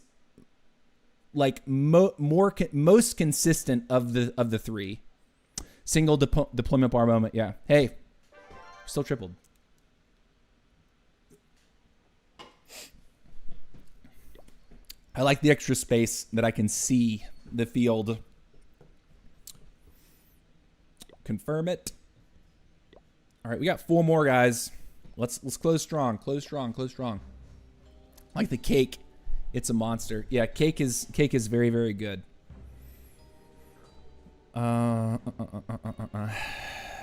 like most consistent of the three. Single deployment bar moment. Yeah. Hey, still tripled. I like the extra space that I can see the field. Confirm it. All right, we got 4 more guys. Let's close strong. Close strong. Close strong. Like the cake, it's a monster. Yeah, cake is very, very good.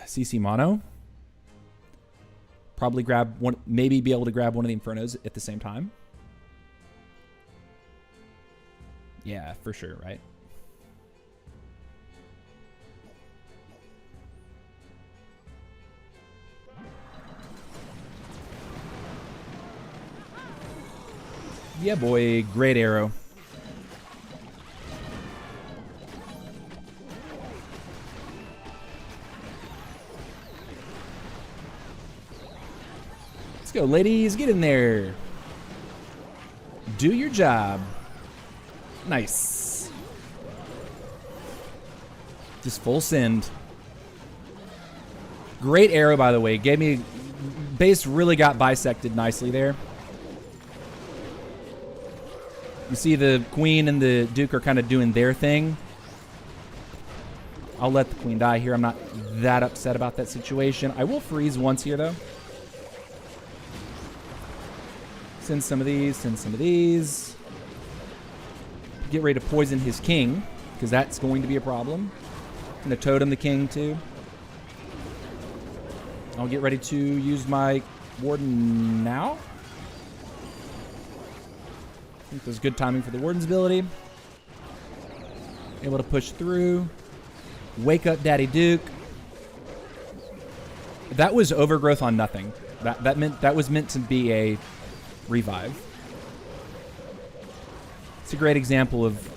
CC mono. Probably grab one. Maybe be able to grab one of the Infernos at the same time. Yeah, for sure, right? Yeah, boy. Great arrow. Let's go, ladies. Get in there. Do your job. Nice. Just full send. Great arrow, by the way. Gave me... Base really got bisected nicely there. You see the queen and the duke are kind of doing their thing. I'll let the queen die here. I'm not that upset about that situation. I will freeze once here, though. Send some of these. Send some of these. Get ready to poison his king, because that's going to be a problem. I'm going to totem the king, too. I'll get ready to use my warden now. I think there's good timing for the warden's ability. Able to push through. Wake up Daddy Duke. That was overgrowth on nothing. That was meant to be a revive. It's a great example of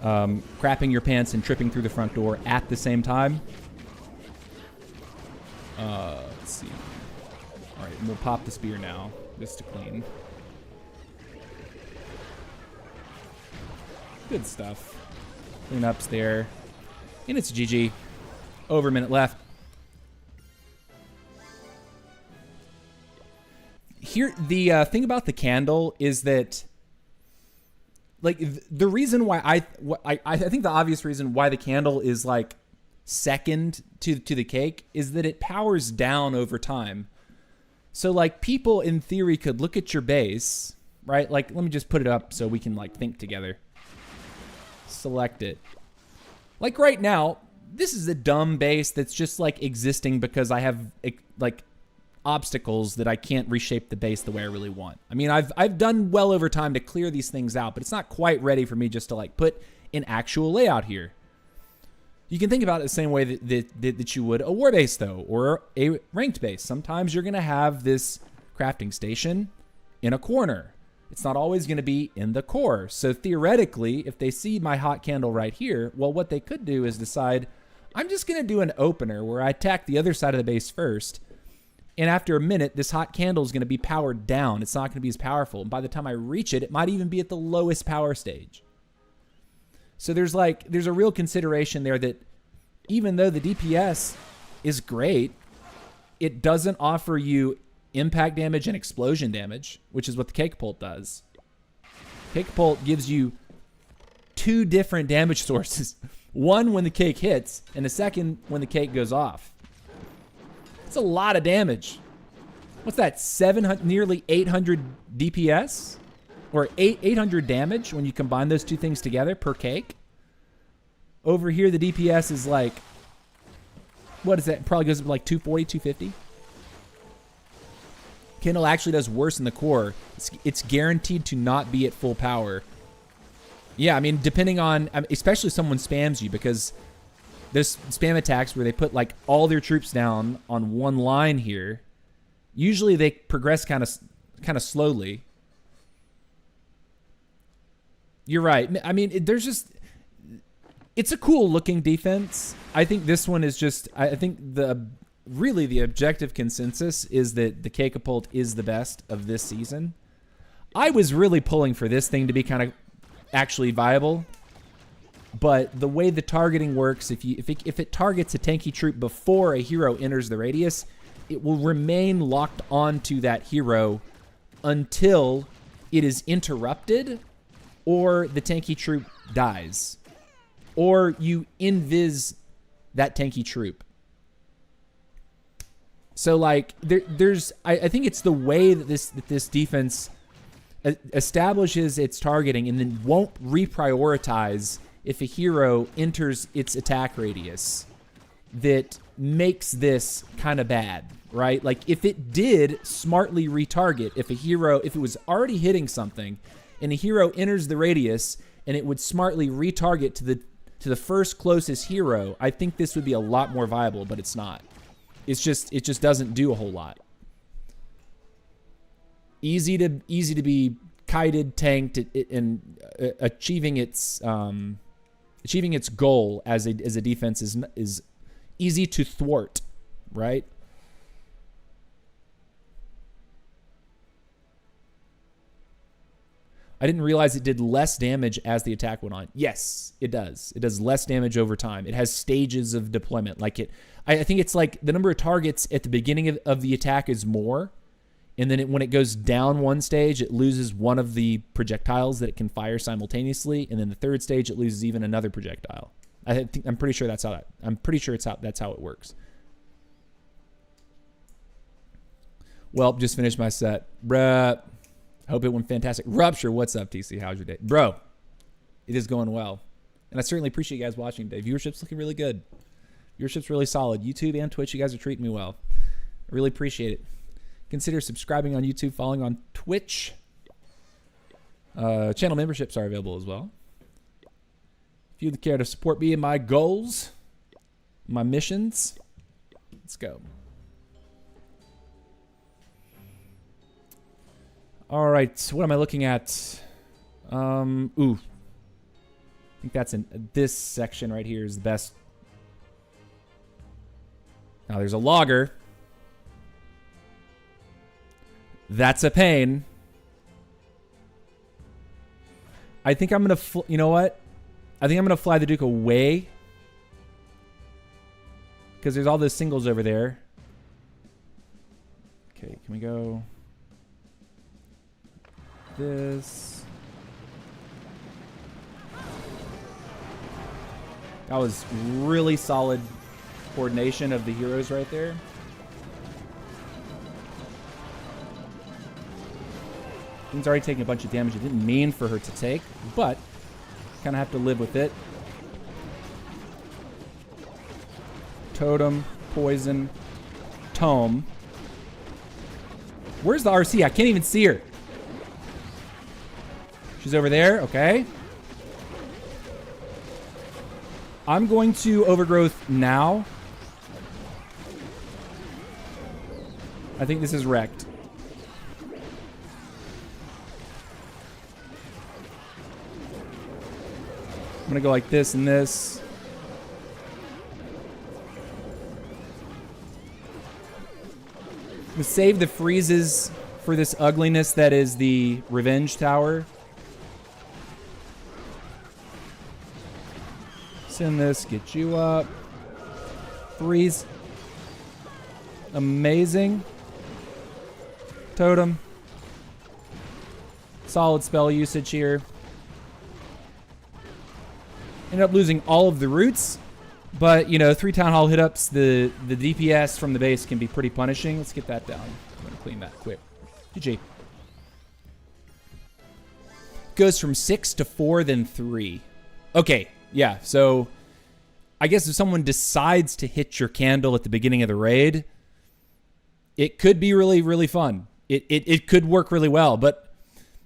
crapping your pants and tripping through the front door at the same time. Let's see. And we'll pop the spear now, just to clean. Good stuff. Cleanup's there. And it's GG. Over a minute left. Here, the thing about the candle is that, like, the reason why I think the obvious reason why the candle is like second to the cake is that it powers down over time. So like people in theory could look at your base, right? Like, let me just put it up so we can like think together. Select it. Like right now, this is a dumb base that's just like existing because I have like obstacles that I can't reshape the base the way I really want. I mean, I've done well over time to clear these things out, but it's not quite ready for me just to like put an actual layout here. You can think about it the same way that you would a war base though, or a ranked base. Sometimes you're gonna have this crafting station in a corner. It's not always gonna be in the core. So theoretically, if they see my hot candle right here, well, what they could do is decide, I'm just gonna do an opener where I attack the other side of the base first. And after a minute, this hot candle is going to be powered down. It's not going to be as powerful. And by the time I reach it, it might even be at the lowest power stage. So there's a real consideration there that even though the DPS is great, it doesn't offer you impact damage and explosion damage, which is what the Cake Pult does. Cake Pult gives you two different damage sources. One when the cake hits, and the second when the cake goes off. It's a lot of damage. What's that? 700, nearly 800 DPS, or 800 damage when you combine those two things together per cake. Over here, the DPS is like, what is that? Probably goes up to like 240, 250. Kindle actually does worse in the core. It's guaranteed to not be at full power. Yeah, I mean, depending on, especially if someone spams you, because there's spam attacks where they put like all their troops down on one line here. Usually they progress kind of slowly. You're right. I mean, it's a cool looking defense. I think this one is just, I think really the objective consensus is that the Cake Pult is the best of this season. I was really pulling for this thing to be kind of actually viable. But the way the targeting works, if it targets a tanky troop before a hero enters the radius, it will remain locked onto that hero until it is interrupted or the tanky troop dies. Or you invis that tanky troop. So like I think it's the way that this defense establishes its targeting and then won't reprioritize if a hero enters its attack radius that makes this kind of bad, right? Like if it did smartly retarget, if it was already hitting something and a hero enters the radius and it would smartly retarget to the first closest hero, I think this would be a lot more viable, but it's not. It just doesn't do a whole lot. Easy to be kited, tanked, and achieving its goal as a defense is easy to thwart, right? I didn't realize it did less damage as the attack went on. Yes, it does. It does less damage over time. It has stages of deployment. I think it's like the number of targets at the beginning of the attack is more, and then when it goes down one stage, it loses one of the projectiles that it can fire simultaneously, and then the third stage, it loses even another projectile. I'm pretty sure that's how it works. Well, just finished my set, bruh. Hope it went fantastic. Rupture, what's up, TC? How's your day, bro? It is going well, and I certainly appreciate you guys watching today. Viewership's looking really good. Viewership's really solid. YouTube and Twitch, you guys are treating me well. I really appreciate it. Consider subscribing on YouTube, following on Twitch. Channel memberships are available as well. If you'd care to support me in my goals, my missions, let's go. All right, so what am I looking at? I think that's this section right here is the best. Now there's a logger. That's a pain. I think I'm going to... You know what? I think I'm going to fly the Duke away. Because there's all those singles over there. Okay, can we go... This... That was really solid coordination of the heroes right there. Thing's already taking a bunch of damage it didn't mean for her to take, but kind of have to live with it. Totem, poison, tome. Where's the RC? I can't even see her. She's over there. Okay. I'm going to overgrowth now. I think this is wrecked. I'm going to go like this and this. I'm going to save the freezes for this ugliness that is the Revenge Tower. Send this, get you up. Freeze. Amazing. Totem. Solid spell usage here. Ended up losing all of the roots, but you know, 3 Town Hall hit-ups, the DPS from the base can be pretty punishing. Let's get that down. I'm gonna clean that quick. GG. Goes from 6 to 4, then 3. Okay. Yeah, so I guess if someone decides to hit your candle at the beginning of the raid, it could be really, really fun. It could work really well, but,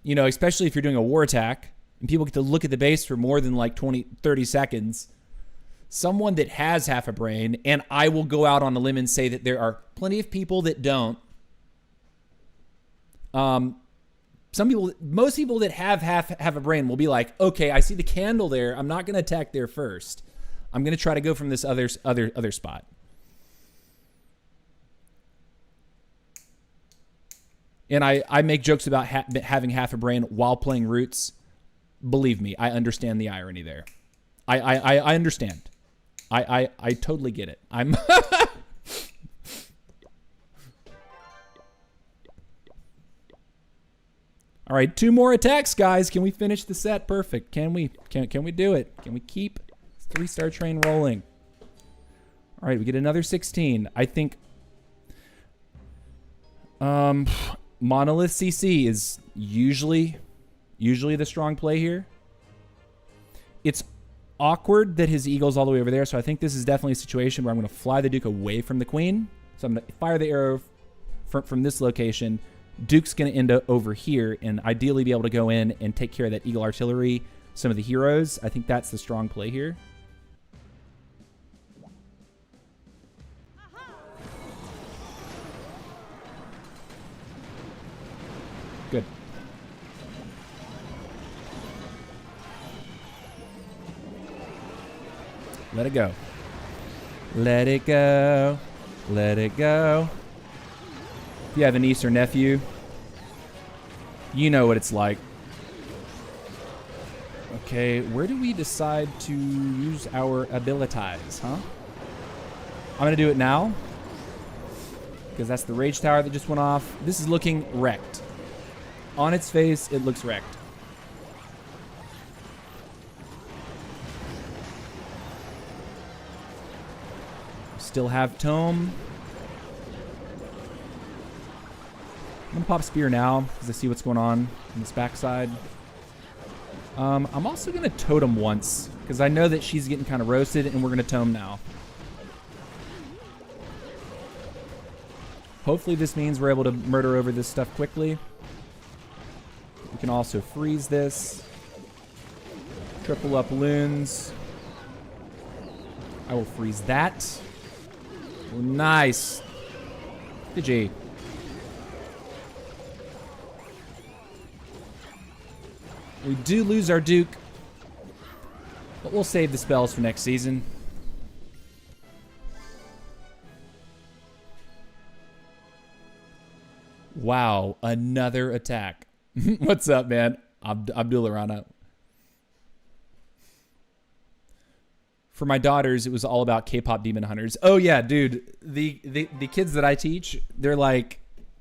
you know, especially if you're doing a war attack and people get to look at the base for more than like 20, 30 seconds, someone that has half a brain, and I will go out on a limb and say that there are plenty of people that don't. Most people that have half a brain will be like, okay, I see the candle there. I'm not going to attack there first. I'm going to try to go from this other spot. And I make jokes about having half a brain while playing Roots. Believe me, I understand the irony there. I understand. I totally get it. I'm... All right, 2 more attacks, guys. Can we finish the set? Perfect. Can we do it? Can we keep 3-star train rolling? All right, we get another 16. I think Monolith CC is usually the strong play here. It's awkward that his eagle's all the way over there, so I think this is definitely a situation where I'm going to fly the Duke away from the Queen. So I'm going to fire the arrow from this location. Duke's going to end up over here and ideally be able to go in and take care of that Eagle Artillery, some of the heroes. I think that's the strong play here. Good. Let it go. Let it go. Let it go. If you have a niece or nephew, you know what it's like. Okay, where do we decide to use our abilities, huh? I'm going to do it now, because that's the Rage Tower that just went off. This is looking wrecked. On its face, it looks wrecked. Still have Tome. I'm going to pop Spear now because I see what's going on this backside. I'm also going to Totem once because I know that she's getting kind of roasted, and we're going to Tome now. Hopefully this means we're able to murder over this stuff quickly. We can also freeze this. Triple up loons. I will freeze that. Oh, nice. GG. We do lose our Duke, but we'll save the spells for next season. Wow, another attack. What's up, man? Abdullah Rana. For my daughters, it was all about K-pop demon hunters. Oh yeah, dude. The kids that I teach, they're like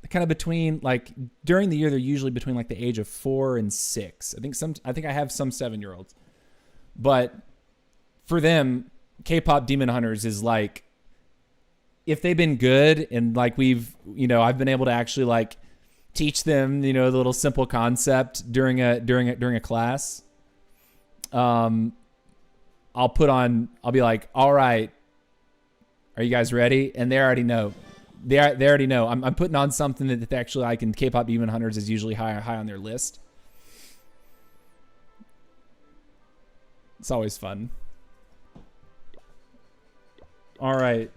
kind of between, like, during the year they're usually between like the age of 4 and 6. I think I have some 7-year-olds. But for them, K-pop demon hunters is like, if they've been good and like I've been able to actually like teach them, the little simple concept during a class. I'll be like, all right, are you guys ready? And they already know. They already know. I'm putting on something that they actually like, and K-pop demon hunters is usually high on their list. It's always fun. All right.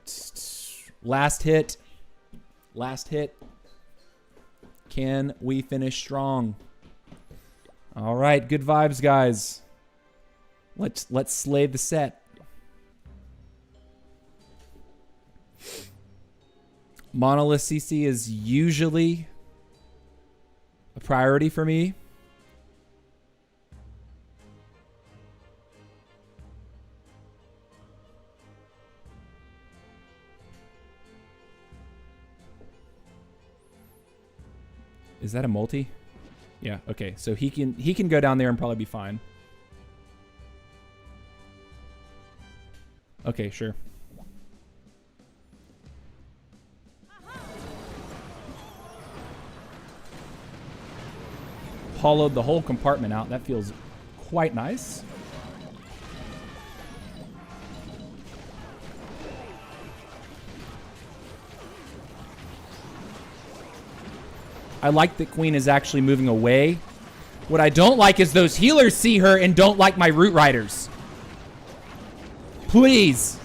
Last hit. Can we finish strong? All right. Good vibes, guys. Let's slay the set. Monolith CC is usually a priority for me. Is that a multi? Yeah, okay. So he can go down there and probably be fine. Okay, sure. Hollowed the whole compartment out. That feels quite nice. I like that Queen is actually moving away. What I don't like is those healers see her and don't like my Root Riders. Please.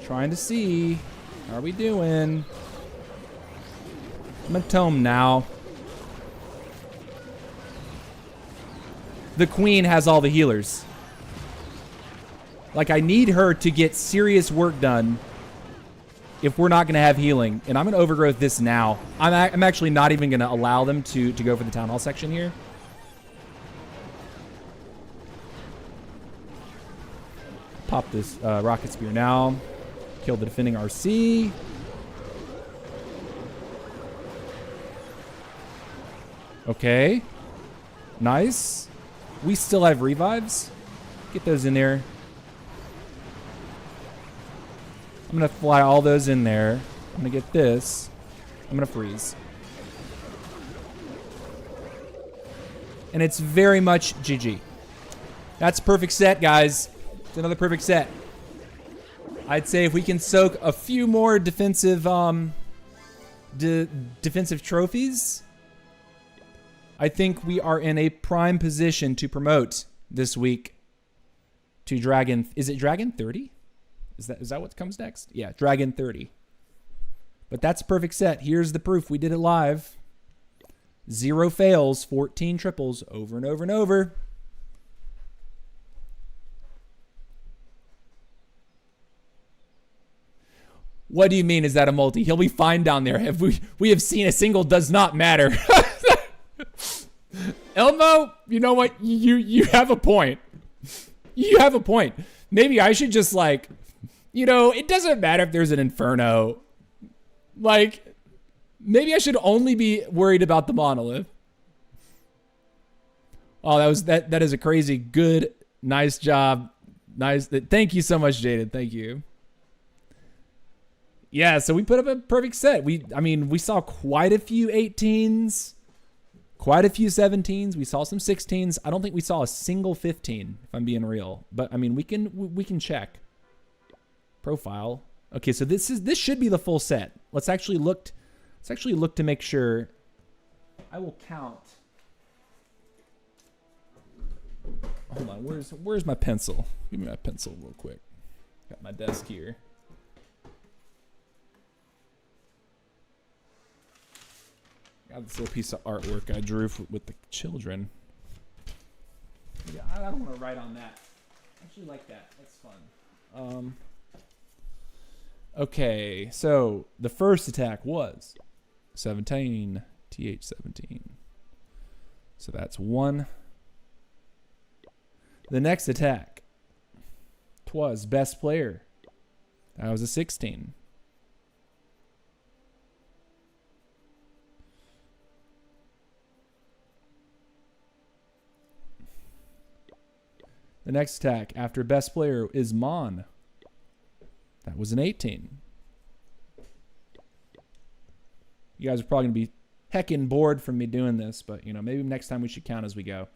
Trying to see. How are we doing? I'm gonna tome now. The Queen has all the healers. Like, I need her to get serious work done if we're not going to have healing. And I'm going to overgrowth this now. I'm actually not even going to allow them to go for the Town Hall section here. Pop this Rocket Spear now. Kill the defending RC. Okay. Nice. We still have revives. Get those in there. I'm going to fly all those in there. I'm going to get this. I'm going to freeze. And it's very much GG. That's a perfect set, guys. It's another perfect set. I'd say if we can soak a few more defensive defensive trophies, I think we are in a prime position to promote this week to Dragon. Is it Dragon 30? Is that what comes next? Yeah, Dragon 30. But that's a perfect set. Here's the proof. We did it live. 0 fails, 14 triples over and over and over. What do you mean, is that a multi? He'll be fine down there. We have seen a single does not matter. Elmo, you know what? You have a point. You have a point. Maybe I should just like, it doesn't matter if there's an Inferno. Like, maybe I should only be worried about the Monolith. Oh, that is a crazy good, nice job. Nice. Thank you so much, Jaded. Thank you. Yeah, so we put up a perfect set. We saw quite a few 18s, quite a few 17s. We saw some 16s. I don't think we saw a single 15, if I'm being real. But we can check. Profile. Okay, so this should be the full set. Let's actually look to make sure. I will count. Hold on, where's my pencil? Give me my pencil real quick. Got my desk here. Got this little piece of artwork I drew with the children. Yeah, I don't want to write on that. I actually like that. That's fun. Okay, so the first attack was 17, TH17. So that's 1. The next attack was best player. That was a 16. The next attack after best player is Mon. That was an 18. You guys are probably going to be heckin' bored from me doing this, but you know, maybe next time we should count as we go.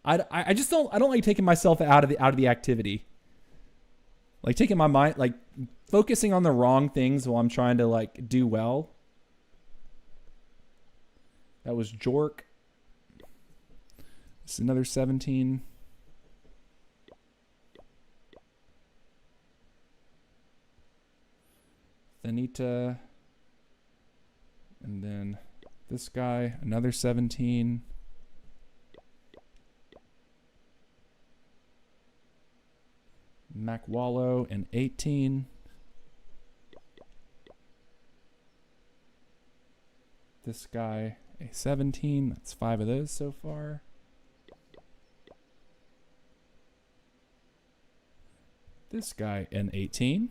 I just don't like taking myself out of the activity. Like taking my mind, like focusing on the wrong things while I'm trying to like do well. That was Jork. This is another 17. Anita, and then this guy, another 17. Macwallow, an 18. This guy, a 17. That's 5 of those so far. This guy, an 18.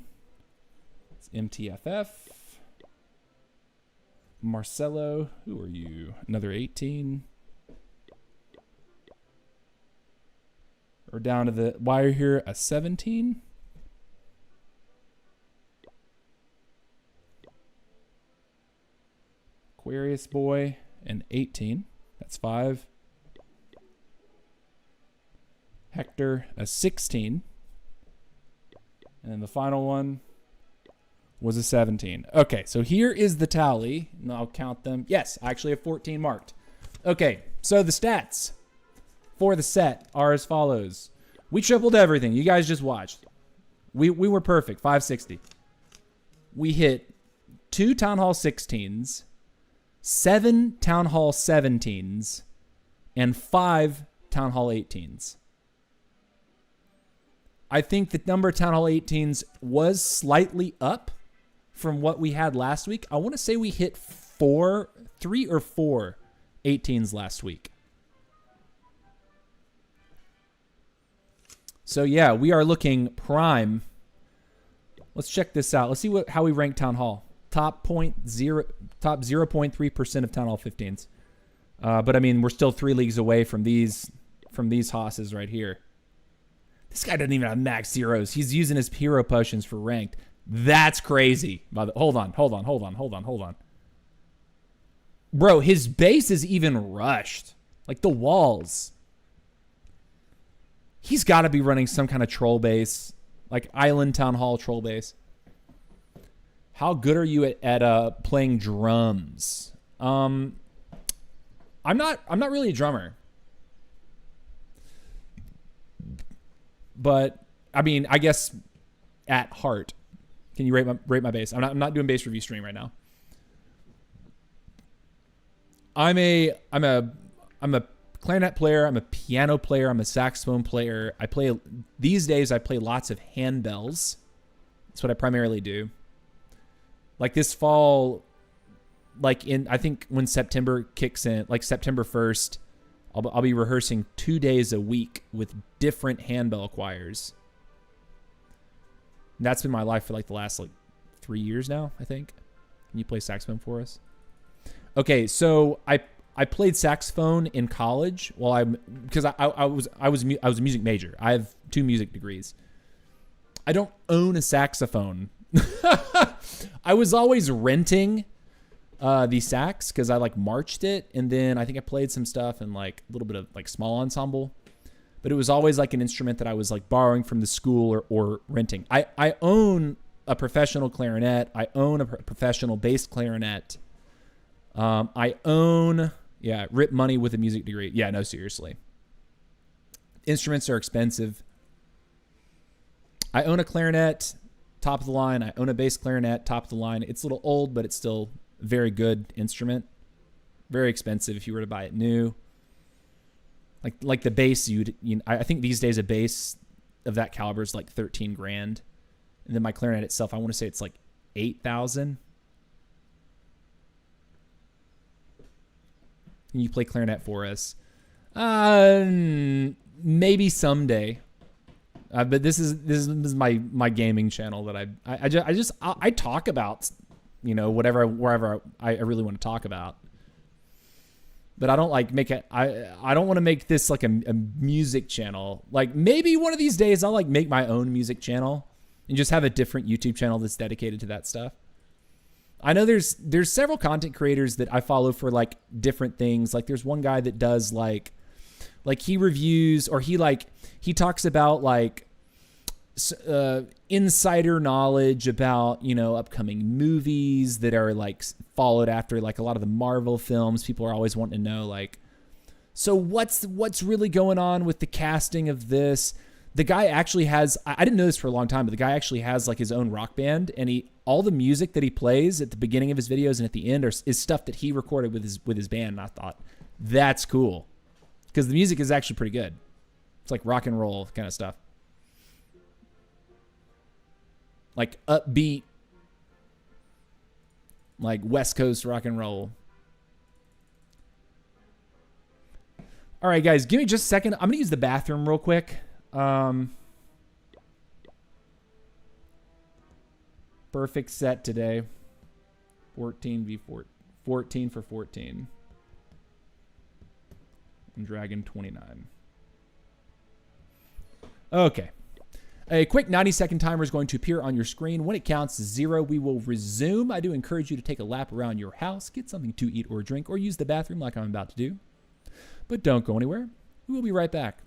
MTFF. Marcelo, who are you? Another 18. Or down to the wire here, a 17. Aquarius boy, an 18. That's 5. Hector, a 16. And then the final one was a 17. Okay, so here is the tally. And I'll count them. Yes, I actually have 14 marked. Okay, so the stats for the set are as follows. We tripled everything. You guys just watched. We were perfect, 560. We hit 2 Town Hall 16s, 7 Town Hall 17s, and 5 Town Hall 18s. I think the number of Town Hall 18s was slightly up from what we had last week. I want to say we hit 3 or 4 18s last week. So yeah, we are looking prime. Let's check this out. Let's see how we rank Town Hall. Top 0.3% of Town Hall 15s. But I mean, we're still 3 leagues away from these hosses right here. This guy doesn't even have max zeros. He's using his hero potions for ranked. That's crazy. Hold on. Bro, his base is even rushed. Like the walls. He's got to be running some kind of troll base. Like Island Town Hall troll base. How good are you at playing drums? I'm not really a drummer. But I mean, I guess at heart. Can you rate my bass? I'm not doing bass review stream right now. I'm a clarinet player. I'm a piano player. I'm a saxophone player. These days I play lots of handbells. That's what I primarily do. Like this fall, I think when September kicks in, like September 1st, I'll be rehearsing 2 days a week with different handbell choirs. And that's been my life for like the last 3 years now, I think. Can you play saxophone for us? Okay, so I played saxophone in college because I was a music major. I have 2 music degrees. I don't own a saxophone. I was always renting the sax because I marched it, and then I think I played some stuff and a little bit of small ensemble, but it was always an instrument that I was borrowing from the school or renting. I own a professional clarinet. I own a professional bass clarinet. I own rip money with a music degree. Yeah, no, seriously. Instruments are expensive. I own a clarinet, top of the line. I own a bass clarinet, top of the line. It's a little old, but it's still a very good instrument. Very expensive if you were to buy it new. Like the bass, I think these days a bass of that caliber is $13,000. And then my clarinet itself, I want to say it's like 8,000. Can you play clarinet for us? Maybe someday. But this is my gaming channel that I talk about, you know, wherever I really want to talk about. But I don't like make it. I don't want to make this like a music channel. Like maybe one of these days I'll like make my own music channel and just have a different YouTube channel that's dedicated to that stuff. I know there's several content creators that I follow for like different things. Like there's one guy that does like he reviews or he talks about like insider knowledge about, you know, upcoming movies that are like followed after like a lot of the Marvel films. People are always wanting to know like, so what's really going on with the casting of this? The guy actually has, I didn't know this for a long time, but the guy actually has like his own rock band, and all the music that he plays at the beginning of his videos and at the end is stuff that he recorded with his band. And I thought that's cool because the music is actually pretty good. It's like rock and roll kind of stuff. Like upbeat, like West Coast rock and roll. All right, guys, give me just a second. I'm going to use the bathroom real quick. Perfect set today. 14 for 14. And Dragon 29. Okay. A quick 90-second timer is going to appear on your screen. When it counts to 0, we will resume. I do encourage you to take a lap around your house, get something to eat or drink, or use the bathroom like I'm about to do. But don't go anywhere. We will be right back.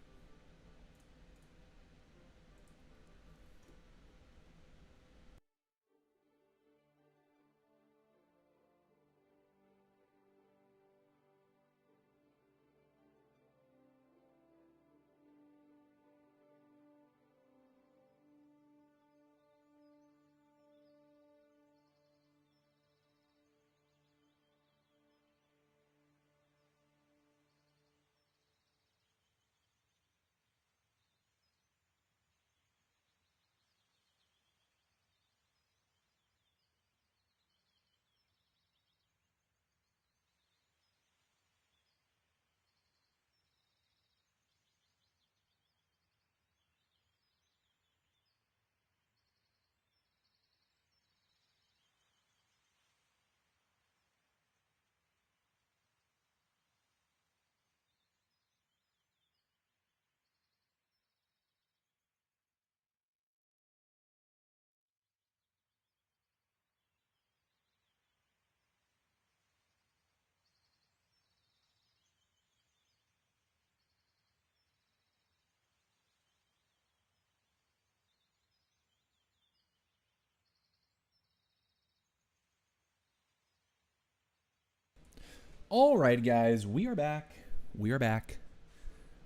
All right, guys, we are back. We are back.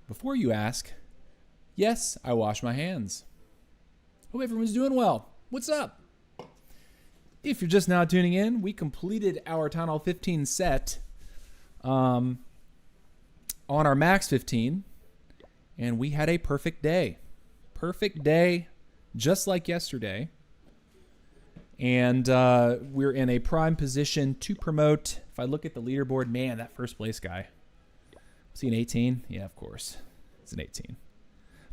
Before you ask, yes, I wash my hands. Hope everyone's doing well. What's up? If you're just now tuning in, we completed our Town Hall 15 set on our Max 15, and we had a perfect day. Perfect day, just like yesterday. And we're in a prime position to promote. If I look at the leaderboard, man, that first place guy. Was he an 18? Yeah, of course. It's an 18.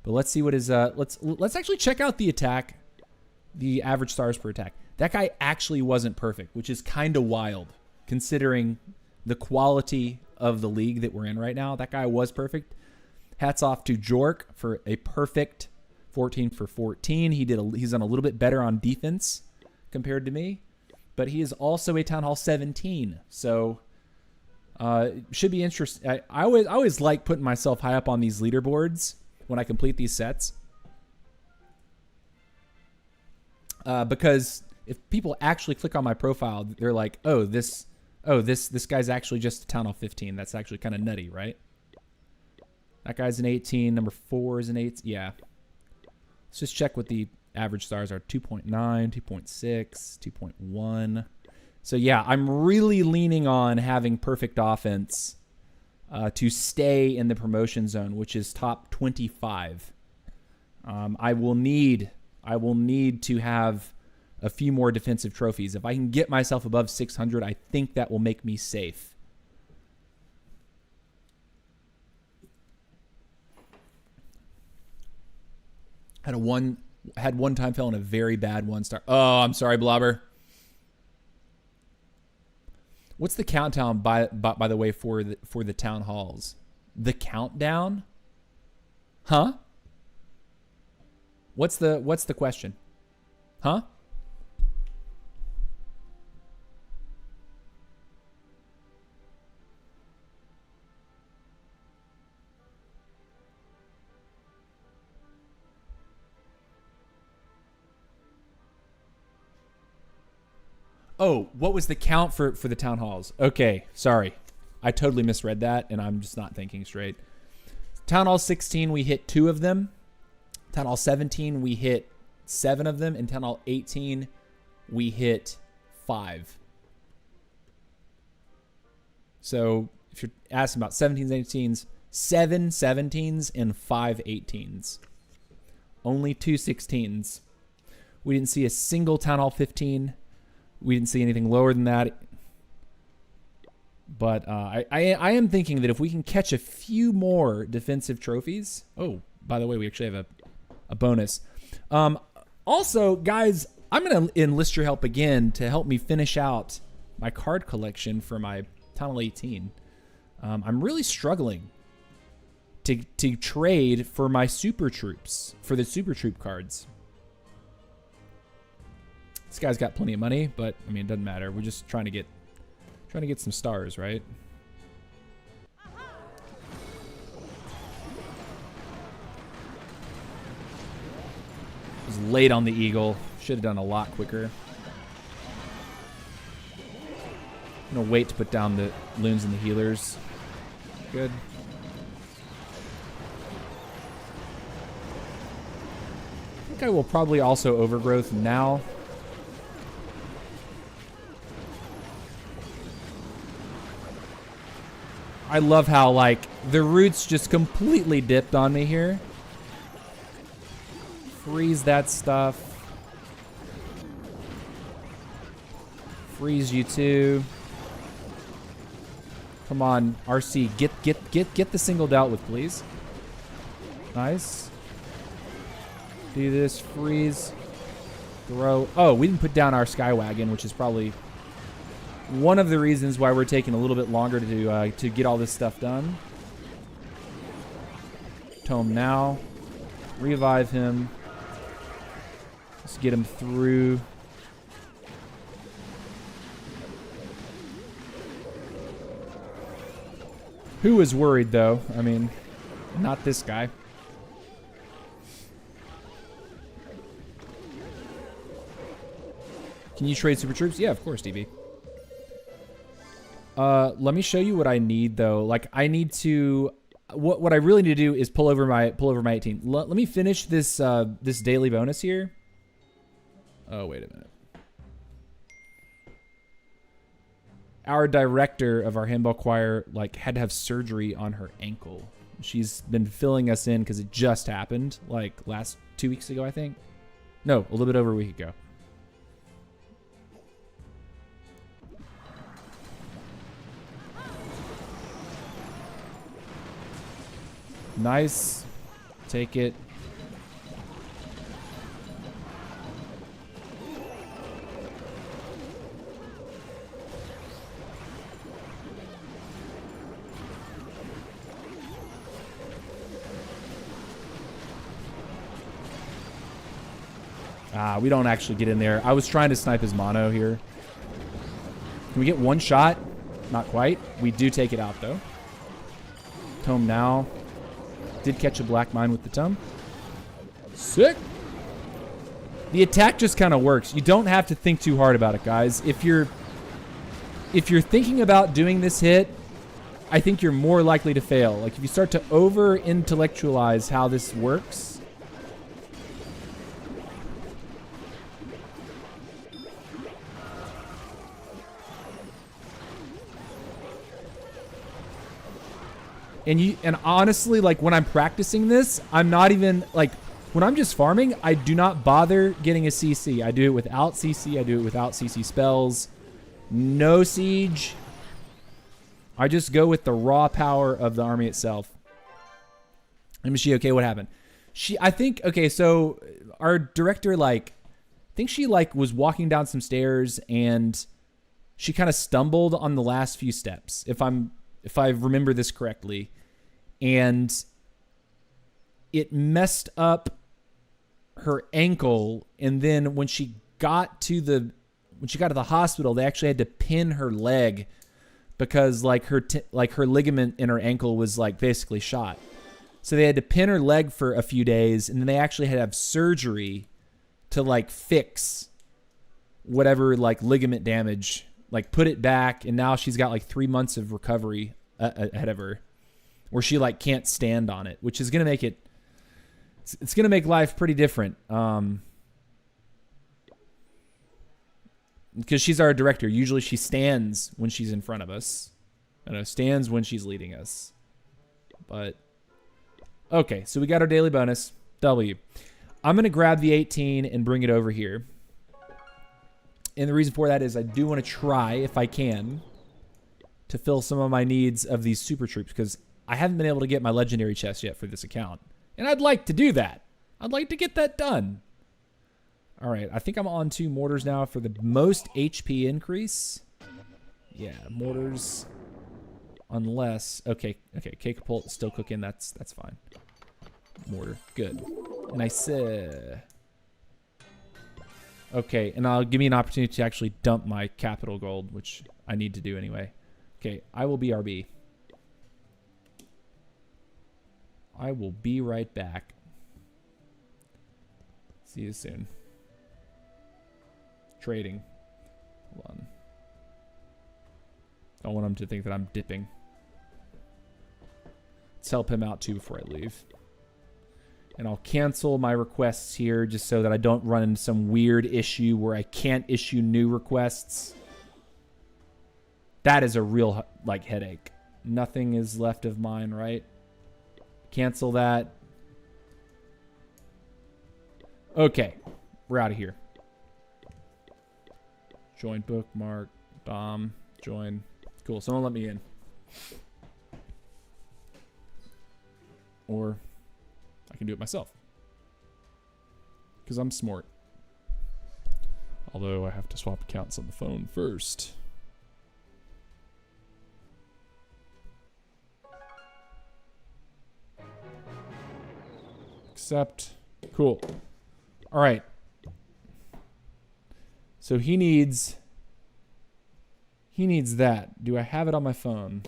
But let's see what his let's actually check out the attack, the average stars per attack. That guy actually wasn't perfect, which is kind of wild considering the quality of the league that we're in right now. That guy was perfect. Hats off to Jork for a perfect 14 for 14. He's done a little bit better on defense compared to me, but he is also a Town Hall 17, so should be interesting. I always like putting myself high up on these leaderboards when I complete these sets, because if people actually click on my profile, they're like, oh this guy's actually just a Town Hall 15. That's actually kind of nutty, right? That guy's an 18. Number 4 is an 8. Yeah. Let's just check what the average stars are. 2.9, 2.6, 2.1. So yeah, I'm really leaning on having perfect offense to stay in the promotion zone, which is top 25. I will need I will need to have a few more defensive trophies. If I can get myself above 600, I think that will make me safe. Had one time fell in a very bad 1-star. Oh, I'm sorry, Blobber. What's the countdown by the way for the town halls? The countdown? Huh? What's the question? Huh? Oh, what was the count for the town halls? Okay, sorry. I totally misread that, and I'm just not thinking straight. Town Hall 16, we hit 2 of them. Town Hall 17, we hit 7 of them. And Town Hall 18, we hit 5. So if you're asking about 17s, 18s, 7 17s and 5 18s. Only 2 16s. We didn't see a single Town Hall 15. We didn't see anything lower than that. But I am thinking that if we can catch a few more defensive trophies. Oh, by the way, we actually have a bonus. Also, guys, I'm going to enlist your help again to help me finish out my card collection for my Town Hall 18. I'm really struggling to trade for my super troops, for the super troop cards. This guy's got plenty of money, but I mean, it doesn't matter. We're just trying to get some stars, right? Was late on the eagle. Should have done a lot quicker. I'm gonna wait to put down the loons and the healers. Good. I think I will probably also overgrowth now. I love how, like, the roots just completely dipped on me here. Freeze that stuff. Freeze you too. Come on, RC, get the single dealt with, please. Nice. Do this, freeze, throw. Oh, we didn't put down our Skywagon, which is probably one of the reasons why we're taking a little bit longer to get all this stuff done. Tome now. Revive him. Let's get him through. Who is worried, though? I mean, not this guy. Can you trade super troops? Yeah, of course, DB. Let me show you what I need, though. Like, I need to... What I really need to do is pull over my 18. Let me finish this this daily bonus here. Oh, wait a minute. Our director of our handball choir, like, had to have surgery on her ankle. She's been filling us in because it just happened, like, 2 weeks ago, I think. No, a little bit over a week ago. Nice. Take it. We don't actually get in there. I was trying to snipe his mono here. Can we get one shot? Not quite. We do take it out, though. Tome now. Did catch a black mine with the tome. Sick. The attack just kind of works. You don't have to think too hard about it, guys. If you're thinking about doing this hit, I think you're more likely to fail. Like, if you start to over-intellectualize how this works... And honestly, like, when I'm practicing this, I'm not even, like, When I'm just farming, I do not bother getting a CC. I do it without CC. I do it without CC spells. No siege. I just go with the raw power of the army itself. And she, okay, what happened? I think, okay, so our director, like, I think she, like, was walking down some stairs and she kind of stumbled on the last few steps, if I remember this correctly. And it messed up her ankle, and then when she got to the hospital, they actually had to pin her leg because like her ligament in her ankle was like basically shot. So they had to pin her leg for a few days, and then they actually had to have surgery to like fix whatever like ligament damage, like put it back, and now she's got like 3 months of recovery ahead of her, where she like can't stand on it, which is gonna make it. It's going to make life pretty different. Because she's our director. Usually she stands when she's in front of us. Stands when she's leading us. But, okay. So we got our daily bonus. W. I'm going to grab the 18 and bring it over here. And the reason for that is I do want to try, if I can, to fill some of my needs of these super troops. Because I haven't been able to get my legendary chest yet for this account. And I'd like to do that. I'd like to get that done. All right, I think I'm on 2 mortars now for the most HP increase. Yeah, mortars. Unless, okay, K-Capult is still cooking. That's fine. Mortar, good. Nice. Okay, and I'll give me an opportunity to actually dump my capital gold, which I need to do anyway. Okay, I will BRB. I will be right back. See you soon. Trading. Hold on. Don't want him to think that I'm dipping. Let's help him out too before I leave. And I'll cancel my requests here just so that I don't run into some weird issue where I can't issue new requests. That is a real like headache. Nothing is left of mine, right? Cancel that. Okay. We're out of here. Join bookmark. Dom. Join. Cool. Someone let me in. Or I can do it myself. Because I'm smart. Although I have to swap accounts on the phone first. Accept. Cool. All right. So he needs that. Do I have it on my phone?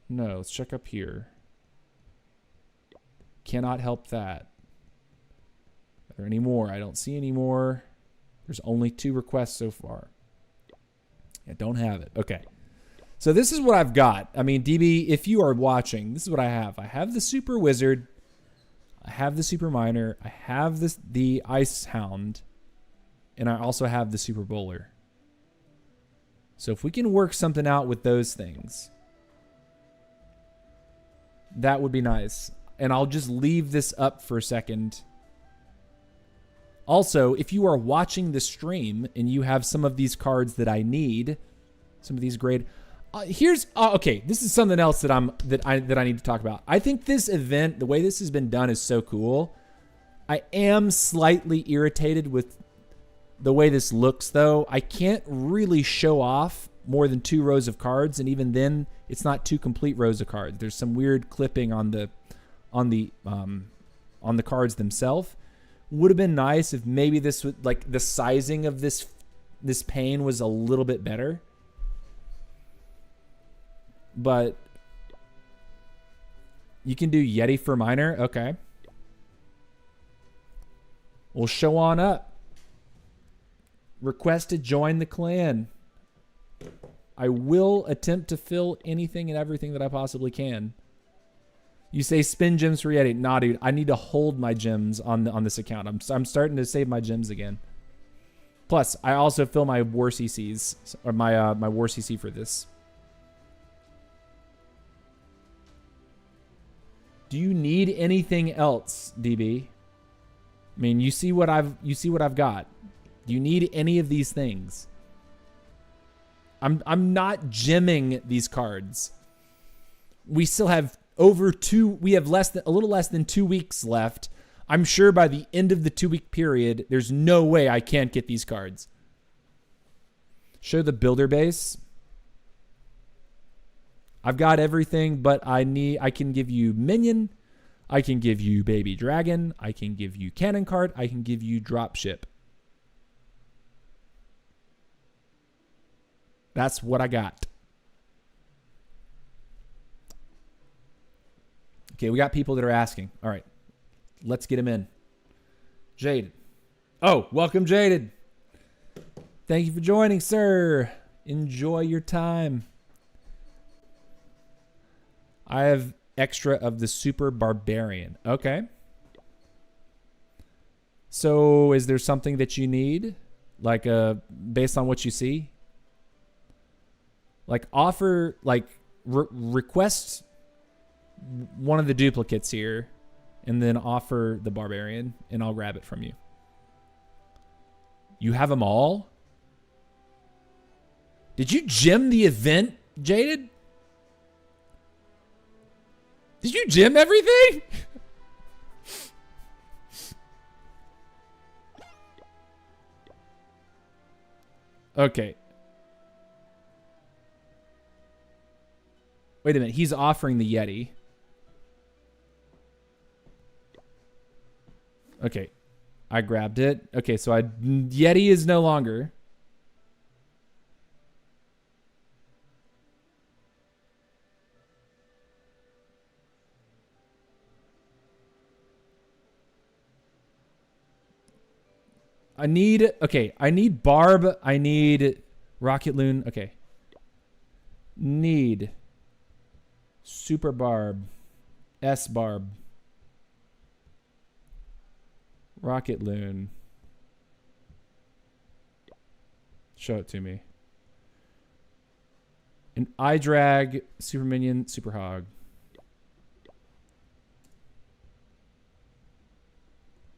No. Let's check up here. Cannot help that. Are there any more? I don't see any more. There's only 2 requests so far. I don't have it. Okay. So this is what I've got. I mean, DB, if you are watching, this is what I have. I have the Super Wizard. I have the Super Miner. I have the Ice Hound. And I also have the Super Bowler. So if we can work something out with those things, that would be nice. And I'll just leave this up for a second. Also, if you are watching the stream and you have some of these cards that I need, some of these grade... okay, this is something else that I need to talk about. I think this event, the way this has been done, is so cool. I am slightly irritated with the way this looks, though. I can't really show off more than 2 rows of cards, and even then, it's not 2 complete rows of cards. There's some weird clipping on the cards themselves. Would have been nice if maybe this would, like, the sizing of this pane was a little bit better. But you can do Yeti for Miner. Okay. We'll show on up. Request to join the clan. I will attempt to fill anything and everything that I possibly can. You say spin gems for Yeti. Nah, dude. I need to hold my gems on this account. I'm starting to save my gems again. Plus, I also fill my war CCs or my war CC for this. Do you need anything else, DB? I mean, you see what I've got. Do you need any of these things? I'm not gemming these cards. We still have a little less than 2 weeks left. I'm sure by the end of the 2-week period, there's no way I can't get these cards. Show the builder base. I've got everything, but I can give you minion. I can give you baby dragon. I can give you cannon card. I can give you dropship. That's what I got. Okay, we got people that are asking. All right, let's get them in. Jaded. Oh, welcome, Jaded. Thank you for joining, sir. Enjoy your time. I have extra of the Super Barbarian. Okay. So is there something that you need? Like based on what you see? Like offer, like request one of the duplicates here and then offer the Barbarian and I'll grab it from you. You have them all? Did you gem the event, Jaded? Did you gem everything? Okay. Wait a minute. He's offering the Yeti. Okay. I grabbed it. Okay, so Yeti is no longer. I need Barb. I need Rocket Loon. Okay. Need Super Barb. S Barb. Rocket Loon. Show it to me. And I drag Super Minion, Super Hog.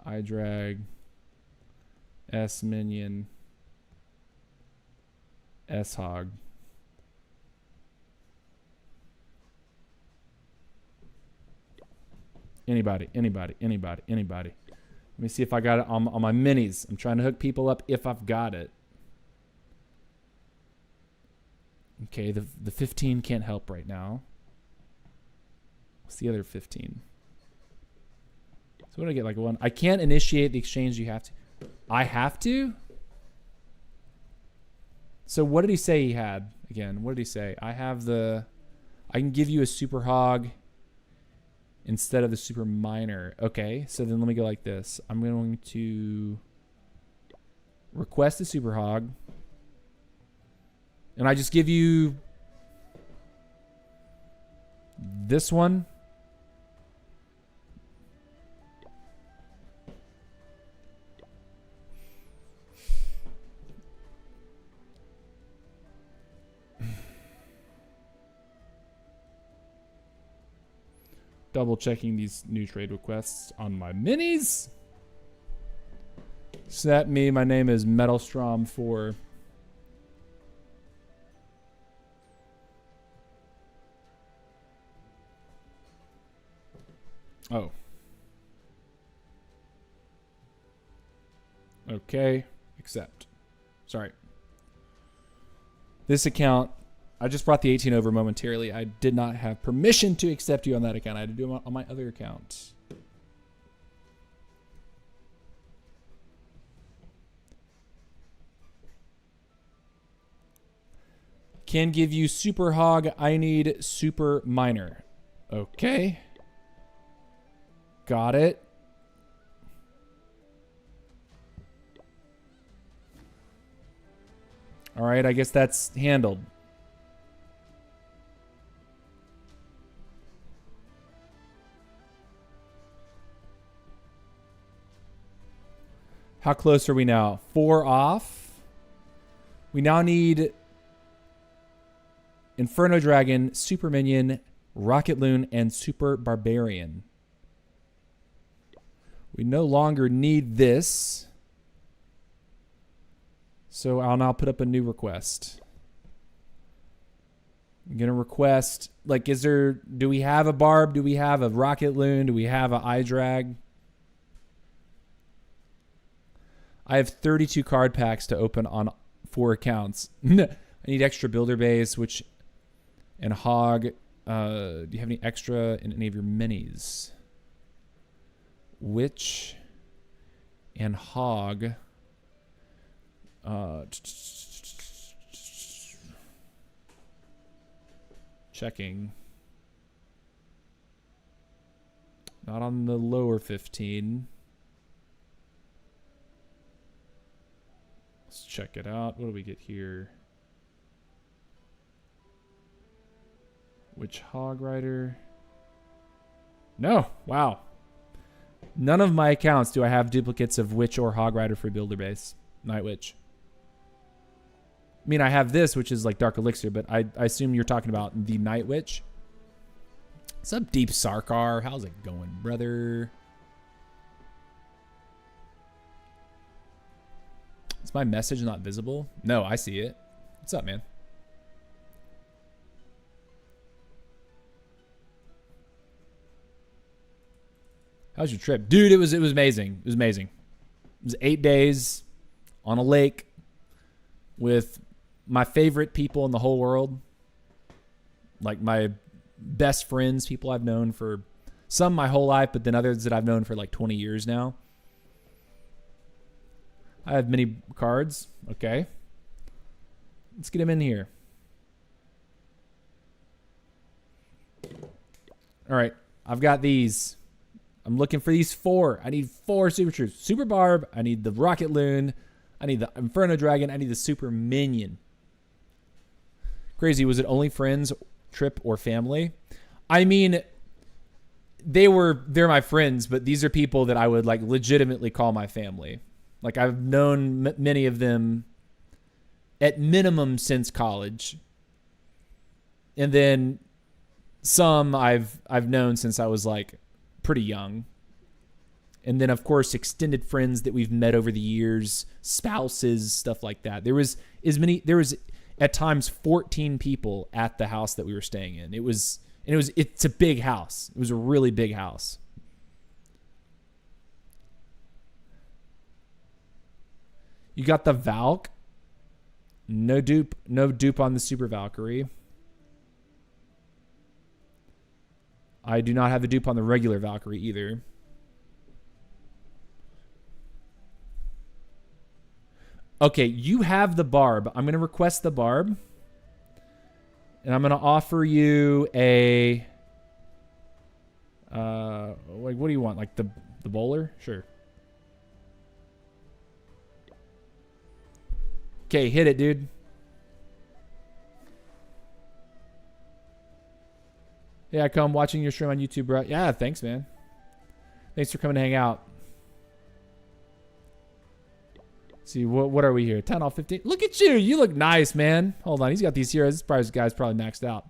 I drag S Minion, S Hog. Anybody. Let me see if I got it on my minis. I'm trying to hook people up if I've got it. Okay, the 15 can't help right now. What's the other 15? So what do I get, like one? I can't initiate the exchange, you have to. I have to? So what did he say he had? Again, what did he say? I can give you a Super Hog instead of the Super Miner. Okay, so then let me go like this. I'm going to request a Super Hog. And I just give you this one. Double checking these new trade requests on my minis. Snap me. My name is Metalstrom4. Oh. Okay. Accept. Sorry. This account, I just brought the 18 over momentarily. I did not have permission to accept you on that account. I had to do it on my other account. Can give you Super Hog. I need Super Miner. Okay. Got it. All right, I guess that's handled. How close are we now? 4 off. We now need Inferno Dragon, Super Minion, Rocket Loon, and Super Barbarian. We no longer need this. So I'll now put up a new request. I'm going to request, like, do we have a Barb? Do we have a Rocket Loon? Do we have a iDrag? I have 32 card packs to open on 4 accounts. I need extra builder base, and hog. Do you have any extra in any of your minis? Witch and hog. Checking. Not on the lower 15. Let's check it out. What do we get here? Witch Hog Rider. No. Wow. None of my accounts do I have duplicates of Witch or Hog Rider for builder base. Night Witch. I mean, I have this, which is like Dark Elixir, but I assume you're talking about the Night Witch. What's up, Deep Sarkar? How's it going, brother? Is my message not visible? No, I see it. What's up, man? How's your trip? Dude, it was amazing. It was amazing. It was 8 days on a lake with my favorite people in the whole world. Like my best friends, people I've known for some my whole life, but then others that I've known for like 20 years now. I have many cards. Okay. Let's get them in here. All right. I've got these. I'm looking for these 4. I need 4 Super Troops. Super Barb. I need the Rocket Loon. I need the Inferno Dragon. I need the Super Minion. Crazy. Was it only friends, trip, or family? I mean, they're my friends, but these are people that I would like legitimately call my family. Like I've known many of them at minimum since college. And then some I've known since I was like pretty young. And then of course extended friends that we've met over the years, spouses, stuff like that. There was at times 14 people at the house that we were staying in. It's a big house. It was a really big house. You got the Valk. No dupe on the Super Valkyrie. I do not have a dupe on the regular Valkyrie either. Okay, you have the Barb. I'm going to request the Barb. And I'm going to offer you a... like, what do you want? Like the bowler? Sure. Okay, hit it, dude. Yeah, come watching your stream on YouTube, bro. Yeah, thanks, man. Thanks for coming to hang out. See, what are we here? 10 off 15. Look at you. You look nice, man. Hold on. He's got these heroes. This guy's probably maxed out.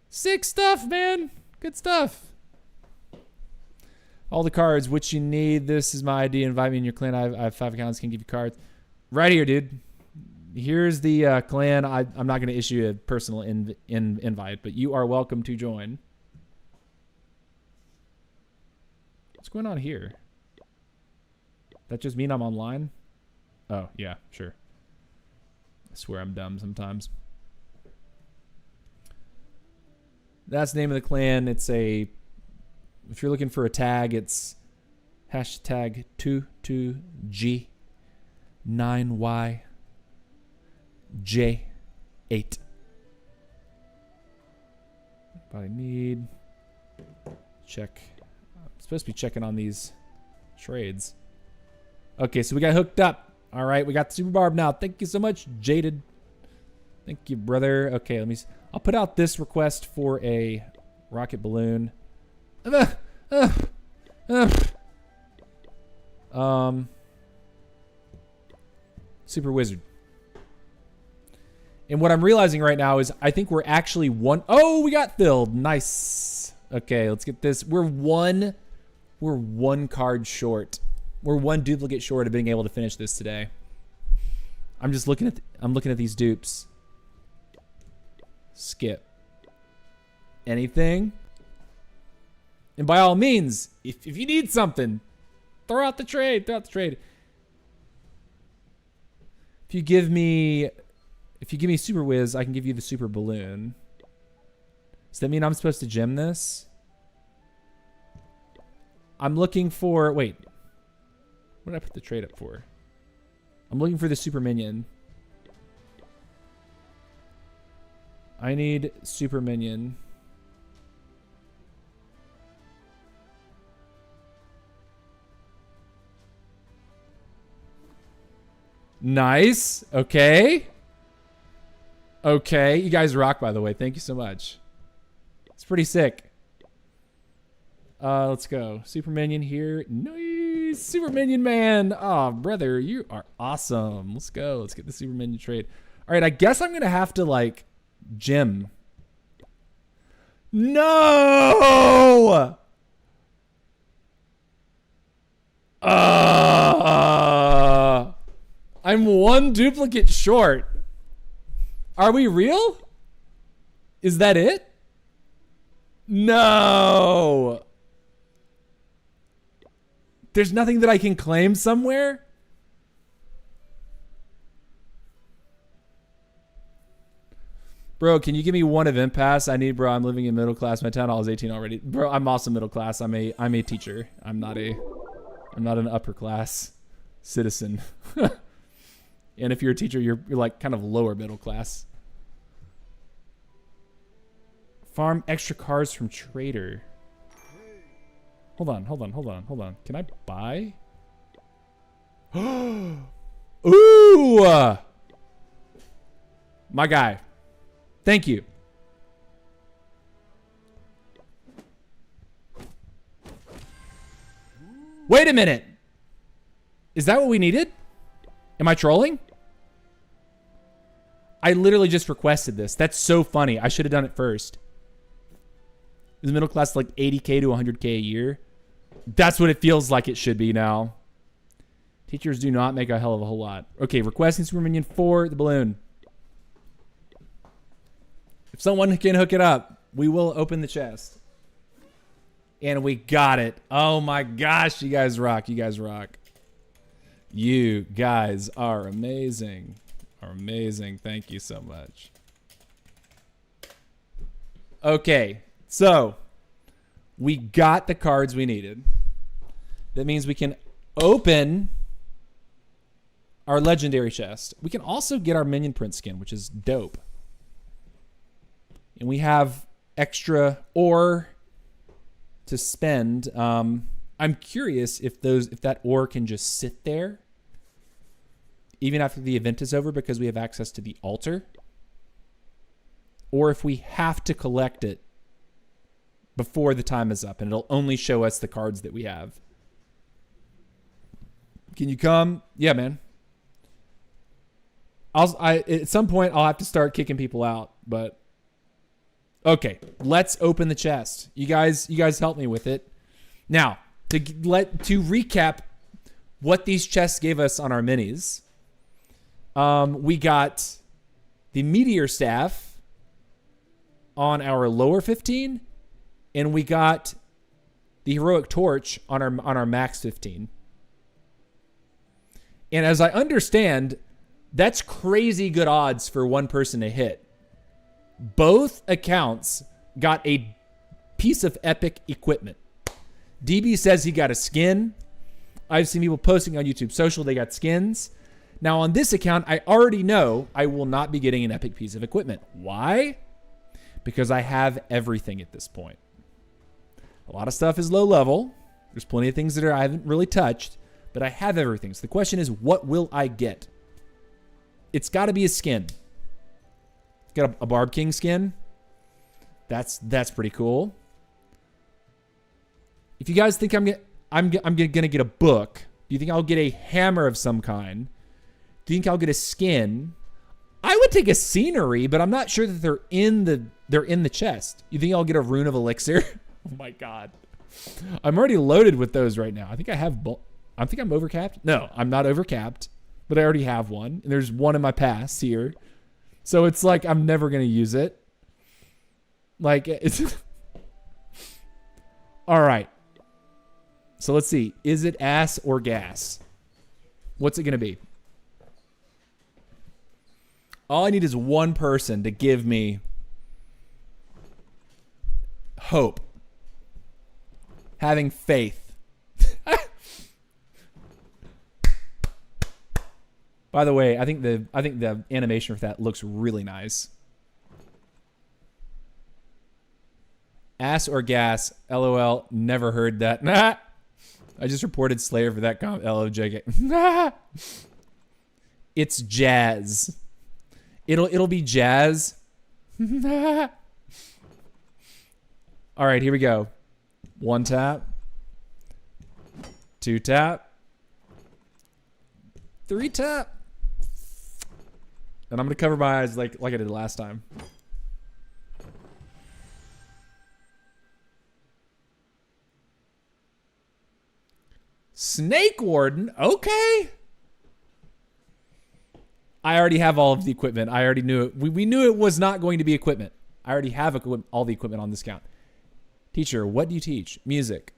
Sick stuff, man. Good stuff. All the cards, which you need. This is my ID. Invite me in your clan. I have 5 accounts. Can give you cards. Right here, dude. Here's the clan. I'm not going to issue a personal invite, but you are welcome to join. What's going on here? That just mean I'm online? Oh, yeah, sure. I swear I'm dumb sometimes. That's the name of the clan. It's if you're looking for a tag, it's hashtag 22G9YJ8. Probably need check. I'm supposed to be checking on these trades. Okay, so we got hooked up. All right, we got the Super Barb now. Thank you so much, Jaded. Thank you, brother. Okay, I'll put out this request for a rocket balloon. Super Wizard. And what I'm realizing right now is I think we're actually one. Oh, we got filled. Nice. Okay, let's get this. We're one card short. We're one duplicate short of being able to finish this today. I'm just looking at these dupes. Skip. Anything? And by all means, if you need something, throw out the trade. Throw out the trade. If you give me Super Whiz, I can give you the Super Balloon. Does that mean I'm supposed to gem this? I'm looking for... Wait. What did I put the trade up for? I'm looking for the Super Minion. I need Super Minion. Nice. Okay. Okay. You guys rock, by the way. Thank you so much. It's pretty sick. Let's go. Super Minion here. Nice. Super Minion man. Oh, brother, you are awesome. Let's go. Let's get the Super Minion trade. All right, I guess I'm going to have to, like, gem. No! I'm one duplicate short. Are we real? Is that it? No. There's nothing that I can claim somewhere? Bro, can you give me one event pass? I need, bro. I'm living in middle class. My town hall is 18 already. Bro, I'm also middle class. I'm a teacher. I'm not an upper class citizen. And if you're a teacher, you're like kind of lower middle class. Farm extra cards from trader. Hold on. Can I buy? Ooh! My guy. Thank you. Wait a minute. Is that what we needed? Am I trolling? I literally just requested this. That's so funny. I should have done it first. Is middle class like 80K to 100K a year? That's what it feels like it should be now. Teachers do not make a hell of a whole lot. Okay, requesting Super Minion for the balloon. If someone can hook it up, we will open the chest. And we got it. Oh my gosh, you guys rock. You guys rock. You guys are amazing. Thank you so much. Okay, so we got the cards we needed. That means we can open our legendary chest. We can also get our minion print skin, which is dope. And we have extra ore to spend. I'm curious if that ore can just sit there even after the event is over because we have access to the altar, or if we have to collect it before the time is up and it'll only show us the cards that we have. Can you come? Yeah, man. At some point I'll have to start kicking people out, but okay, let's open the chest. You guys help me with it. Now, to recap what these chests gave us on our minis. We got the meteor staff on our lower 15, and we got the heroic torch on our max 15. And as I understand, that's crazy good odds for one person to hit. Both accounts got a piece of epic equipment. DB says he got a skin. I've seen people posting on YouTube social they got skins. Now on this account, I already know I will not be getting an epic piece of equipment. Why? Because I have everything at this point. A lot of stuff is low level. There's plenty of things that I haven't really touched, but I have everything. So the question is, what will I get? It's got to be a skin. Got a Barb King skin. That's pretty cool. If you guys think I'm gonna get a book, do you think I'll get a hammer of some kind? Do you think I'll get a skin? I would take a scenery, but I'm not sure that they're in the chest. You think I'll get a rune of elixir? Oh my god. I'm already loaded with those right now. I think I have I think I'm overcapped. No, I'm not overcapped, but I already have one. And there's one in my pass here. So it's like I'm never going to use it. Like it's all right. So let's see. Is it ass or gas? What's it going to be? All I need is one person to give me hope. Having faith. By the way, I think the animation for that looks really nice. Ass or gas? LOL. Never heard that. Nah. I just reported Slayer for that comment. LOJK. Nah. It's jazz. It'll be jazz. Nah. All right, here we go. 1 tap. 2 tap. 3 tap. And I'm gonna cover my eyes like I did last time. Snake Warden, okay. I already have all of the equipment. I already knew it. We knew it was not going to be equipment. I already have all the equipment on this count. Teacher, what do you teach? Music.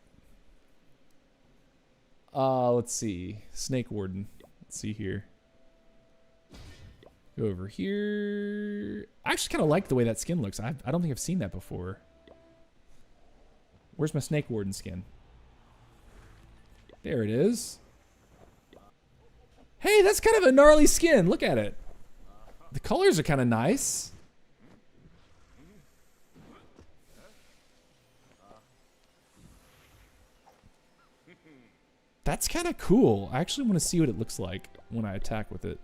Let's see. Snake Warden. Let's see here. Go over here. I actually kind of like the way that skin looks. I don't think I've seen that before. Where's my Snake Warden skin? There it is. Hey, that's kind of a gnarly skin. Look at it. The colors are kind of nice. That's kind of cool. I actually want to see what it looks like when I attack with it.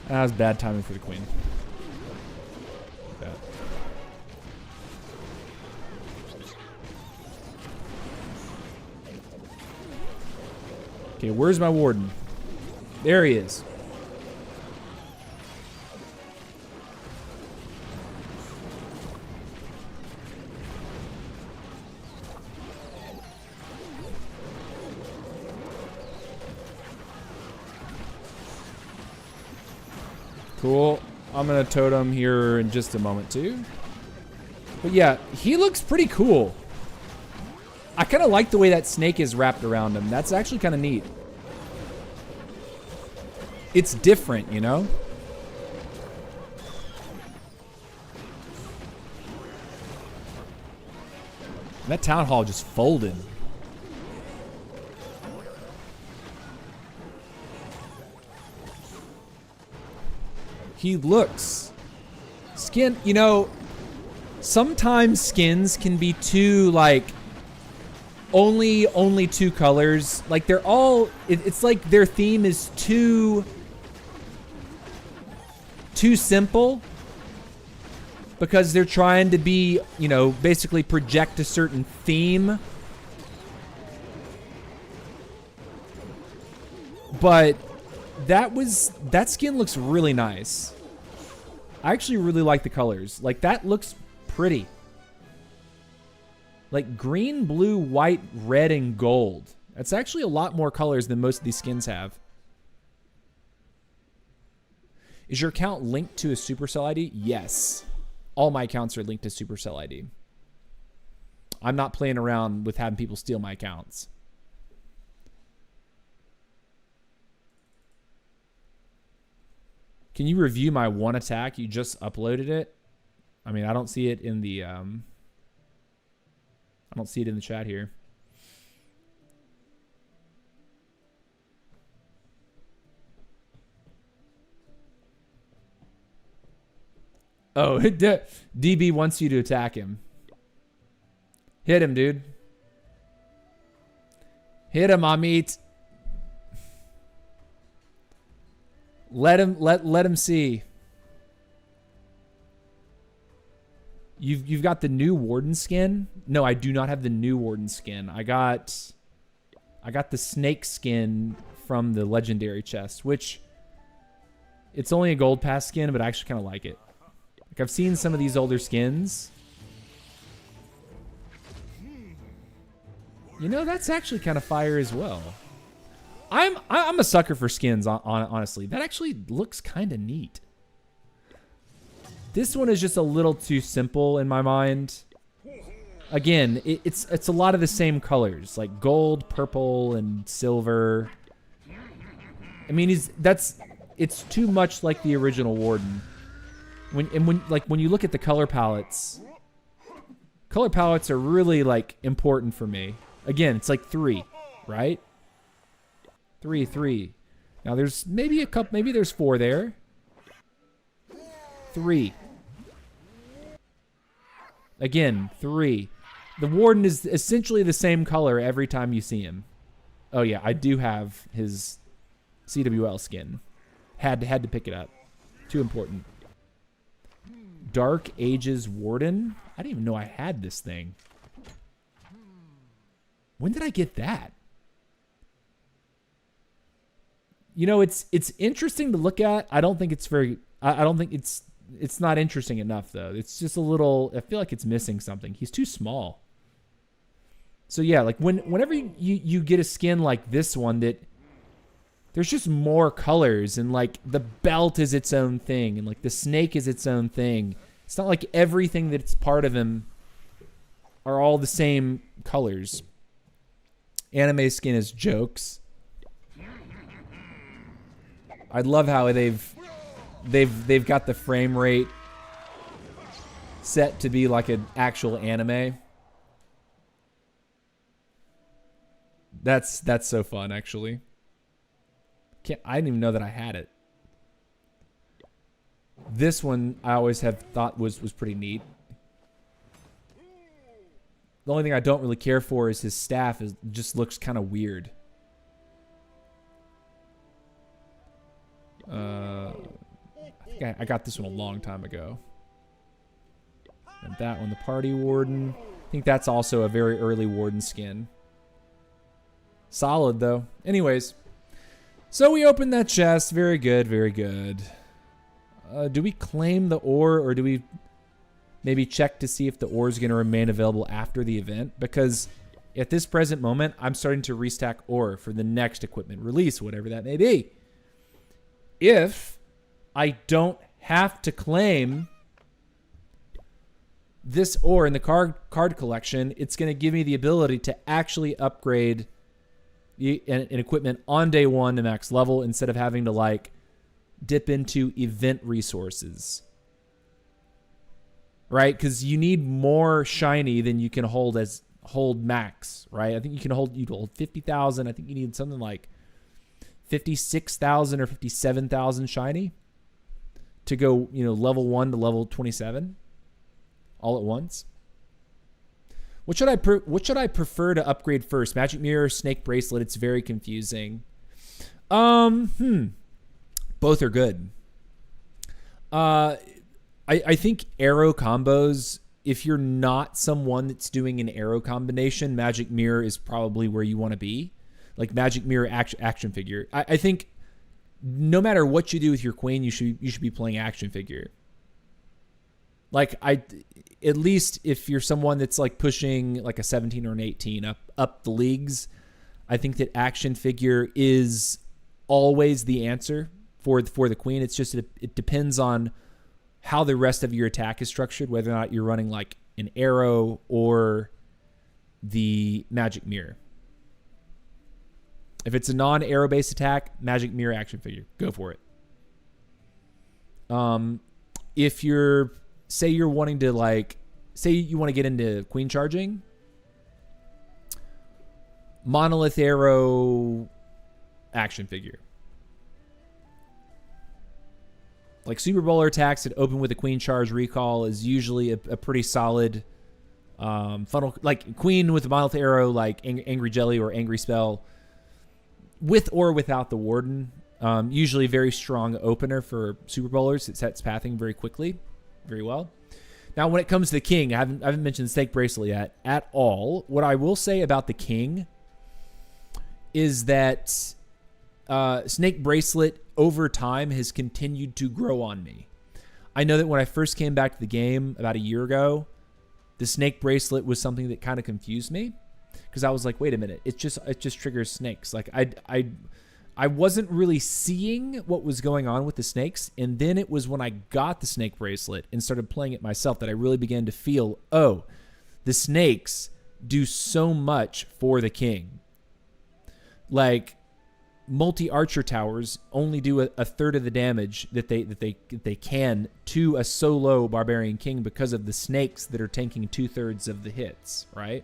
That was bad timing for the queen. Bad. Okay, where's my warden? There he is. Cool. I'm gonna totem here in just a moment too. But yeah, he looks pretty cool. I kind of like the way that snake is wrapped around him. That's actually kind of neat. It's different, you know? That town hall just folded. He looks. Skin, you know, sometimes skins can be too, like, only 2 colors. Like, they're all, it's like their theme is too simple. Because they're trying to be, you know, basically project a certain theme. But that skin looks really nice. I actually really like the colors. Like, that looks pretty. Like green, blue, white, red, and gold. That's actually a lot more colors than most of these skins have. Is your account linked to a Supercell ID? Yes. All my accounts are linked to Supercell ID. I'm not playing around with having people steal my accounts. Can you review my one attack? You just uploaded it. I mean, I don't see it in the I don't see it in the chat here. Oh, DB wants you to attack him. Hit him, dude. Hit him, Amit. Let him see. You've got the new Warden skin? No, I do not have the new Warden skin. I got the snake skin from the legendary chest, which it's only a gold pass skin, but I actually kind of like it. Like, I've seen some of these older skins. You know, that's actually kind of fire as well. I'm a sucker for skins, honestly. That actually looks kind of neat. This one is just a little too simple in my mind. Again, it's a lot of the same colors, like gold, purple, and silver. I mean, it's too much like the original Warden. When you look at the color palettes are really like important for me. Again, it's like 3, right? 3. Now there's maybe a couple, maybe there's 4 there. 3. Again, 3. The Warden is essentially the same color every time you see him. Oh yeah, I do have his CWL skin. Had to pick it up. Too important. Dark Ages Warden? I didn't even know I had this thing. When did I get that? You know, it's interesting to look at. I don't think it's very... I don't think it's not interesting enough, though. It's just a little... I feel like it's missing something. He's too small. So, yeah, like, whenever you get a skin like this one that... There's just more colors, and, like, the belt is its own thing, and, like, the snake is its own thing. It's not like everything that's part of him are all the same colors. Anime skin is jokes. I love how they've got the frame rate set to be like an actual anime. That's so fun, actually. I didn't even know that I had it. This one I always have thought was pretty neat. The only thing I don't really care for is his staff just looks kind of weird. I think I got this one a long time ago. And that one, the Party Warden. I think that's also a very early Warden skin. Solid, though. Anyways. So we opened that chest. Very good, very good. Do we claim the ore, or do we maybe check to see if the ore is going to remain available after the event? Because at this present moment, I'm starting to restack ore for the next equipment release, whatever that may be. If I don't have to claim this ore in the card collection, it's going to give me the ability to actually upgrade an equipment on day 1 to max level instead of having to, like, dip into event resources. Right? Because you need more shiny than you can hold max, right? I think you hold 50,000. I think you need something like 56,000 or 57,000 shiny to go, level 1 to level 27 all at once. What should I prefer to upgrade first? Magic Mirror, Snake Bracelet. It's very confusing. Both are good. I think arrow combos, if you're not someone that's doing an arrow combination, Magic Mirror is probably where you want to be. Like Magic Mirror action figure. I think no matter what you do with your queen, you should be playing action figure. Like, at least if you're someone that's like pushing like a 17 or an 18 up the leagues, I think that action figure is always the answer for the queen. It's just it depends on how the rest of your attack is structured, whether or not you're running like an arrow or the Magic Mirror. If it's a non-arrow based attack, Magic Mirror action figure, go for it. If you're say you want to get into queen charging, monolith arrow action figure. Like Super Bowler attacks that open with a queen charge recall is usually a pretty solid funnel. Like queen with a monolith arrow, like Angry Jelly or Angry Spell, with or without the Warden, Usually very strong opener for Super Bowlers. It sets pathing very quickly, very well. Now, when it comes to the King, I haven't mentioned the Snake Bracelet yet at all. What I will say about the King is that Snake Bracelet over time has continued to grow on me. I know that when I first came back to the game about a year ago, the Snake Bracelet was something that kind of confused me because I was like, wait a minute, it just triggers snakes. Like I wasn't really seeing what was going on with the snakes, and then it was when I got the Snake Bracelet and started playing it myself that I really began to feel, oh, the snakes do so much for the King. Like, multi-archer towers only do a third of the damage that they can to a solo Barbarian King because of the snakes that are tanking 2/3 of the hits, right?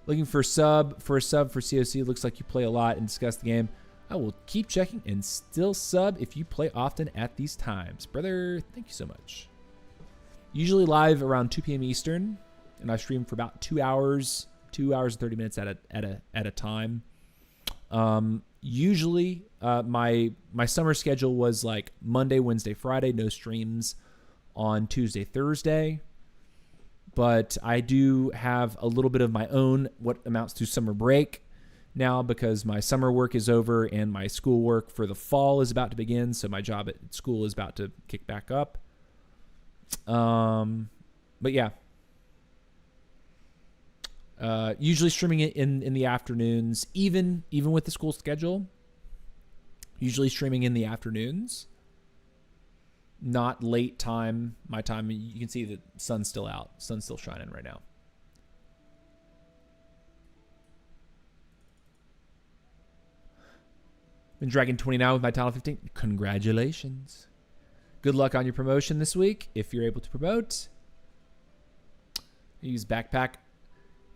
Looking for a sub for COC. Looks like you play a lot and discuss the game. I will keep checking and still sub if you play often at these times. Brother, thank you so much. Usually live around 2 p.m. Eastern, and I stream for about 2 hours and 30 minutes at a time. Usually my summer schedule was like Monday, Wednesday, Friday, no streams on Tuesday, Thursday. But I do have a little bit of my own, what amounts to summer break now, because my summer work is over and my school work for the fall is about to begin. So my job at school is about to kick back up. But yeah, usually streaming it in the afternoons, even with the school schedule, usually streaming in the afternoons. Not late time, my time. You can see the sun's still out. Sun's still shining right now. Been Dragon 29 with my Title 15. Congratulations. Good luck on your promotion this week, if you're able to promote. Use backpack.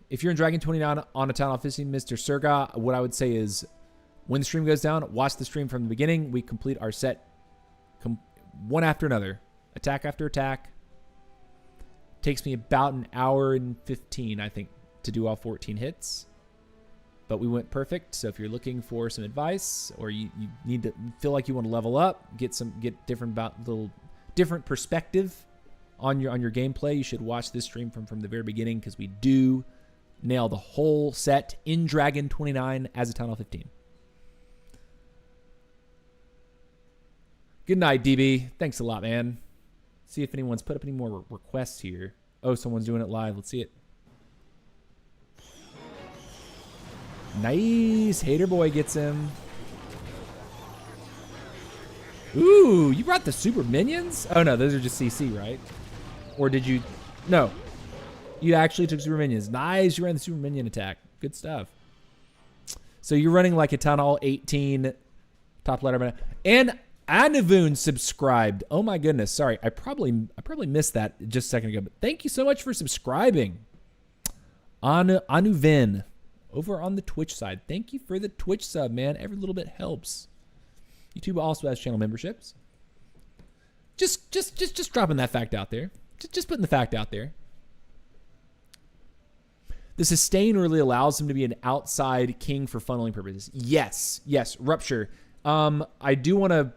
If you're in Dragon 29 on a Title 15, Mr. Surga, what I would say is when the stream goes down, watch the stream from the beginning. We complete our set one after another, attack after attack. Takes me about an hour and 15, I think, to do all 14 hits. But we went perfect. So if you're looking for some advice, or you need to feel like you want to level up, get different perspective on your gameplay, you should watch this stream from the very beginning, because we do nail the whole set in Dragon 29 as a Tunnel 15. Good night, DB. Thanks a lot, man. See if anyone's put up any more requests here. Oh, someone's doing it live. Let's see it. Nice. Hater boy gets him. Ooh, you brought the super minions? Oh, no, those are just CC, right? Or did you? No. You actually took super minions. Nice. You ran the super minion attack. Good stuff. So you're running like a Tunnel 18 top letter. And Anavoon subscribed. Oh my goodness. Sorry. I probably missed that just a second ago. But thank you so much for subscribing. Anuvin over on the Twitch side. Thank you for the Twitch sub, man. Every little bit helps. YouTube also has channel memberships. Just dropping that fact out there. Just putting the fact out there. The sustain really allows him to be an outside king for funneling purposes. Yes. Rupture. I do want to,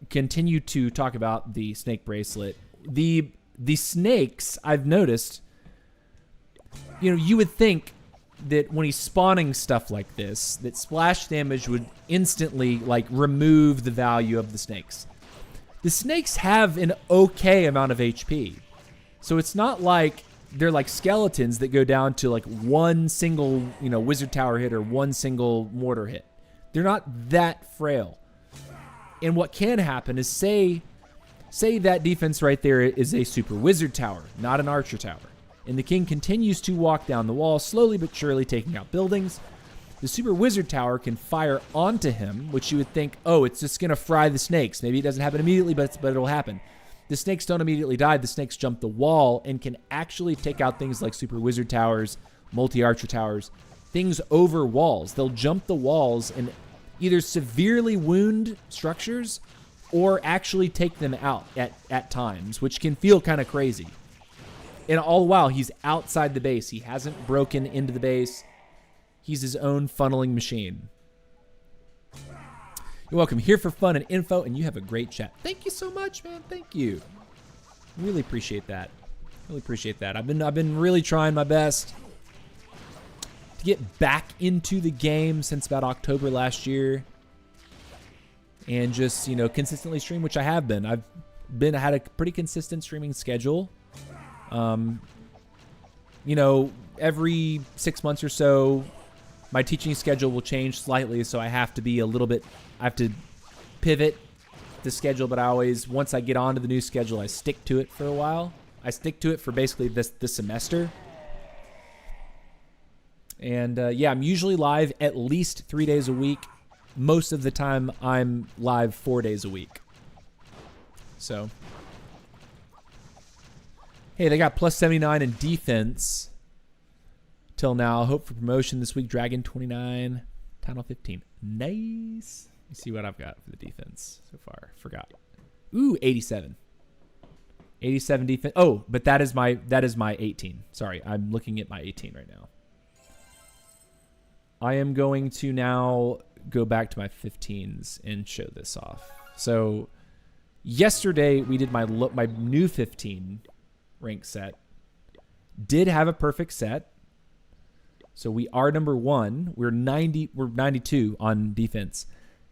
continue to talk about the snake bracelet. The snakes, I've noticed, you would think that when he's spawning stuff like this, that splash damage would instantly remove the value of the snakes. The snakes have an okay amount of HP. So it's not like they're like skeletons that go down to one single, wizard tower hit or one single mortar hit. They're not that frail. And what can happen is say that defense right there is a super wizard tower, not an archer tower. And the king continues to walk down the wall, slowly but surely taking out buildings. The super wizard tower can fire onto him, which you would think, oh, it's just going to fry the snakes. Maybe it doesn't happen immediately, but it'll happen. The snakes don't immediately die. The snakes jump the wall and can actually take out things like super wizard towers, multi-archer towers, things over walls. They'll jump the walls and either severely wound structures or actually take them out at times, which can feel kind of crazy. And all the while, he's outside the base. He hasn't broken into the base. He's his own funneling machine. You're welcome. Here for fun and info, and you have a great chat. Thank you so much, man. Thank you. Really appreciate that. Really appreciate that. I've been really trying my best to get back into the game since about October last year, and just, you know, consistently stream, which I have been. I had a pretty consistent streaming schedule. You know, every 6 months or so, my teaching schedule will change slightly, so I have to be a little bit, I have to pivot the schedule, but I always, once I get onto the new schedule, I stick to it for a while. I stick to it for basically this semester. And yeah, I'm usually live at least 3 days a week. Most of the time, I'm live 4 days a week. So, hey, they got plus 79 in defense till now. Hope for promotion this week. Dragon 29, Tunnel 15. Nice. Let me see what I've got for the defense so far. Forgot. Ooh, 87. 87 defense. Oh, but that is my 18. Sorry, I'm looking at my 18 right now. I am going to now go back to my 15s and show this off. So yesterday we did my new 15 rank set. Did have a perfect set. So we are number 1. We're 92 on defense.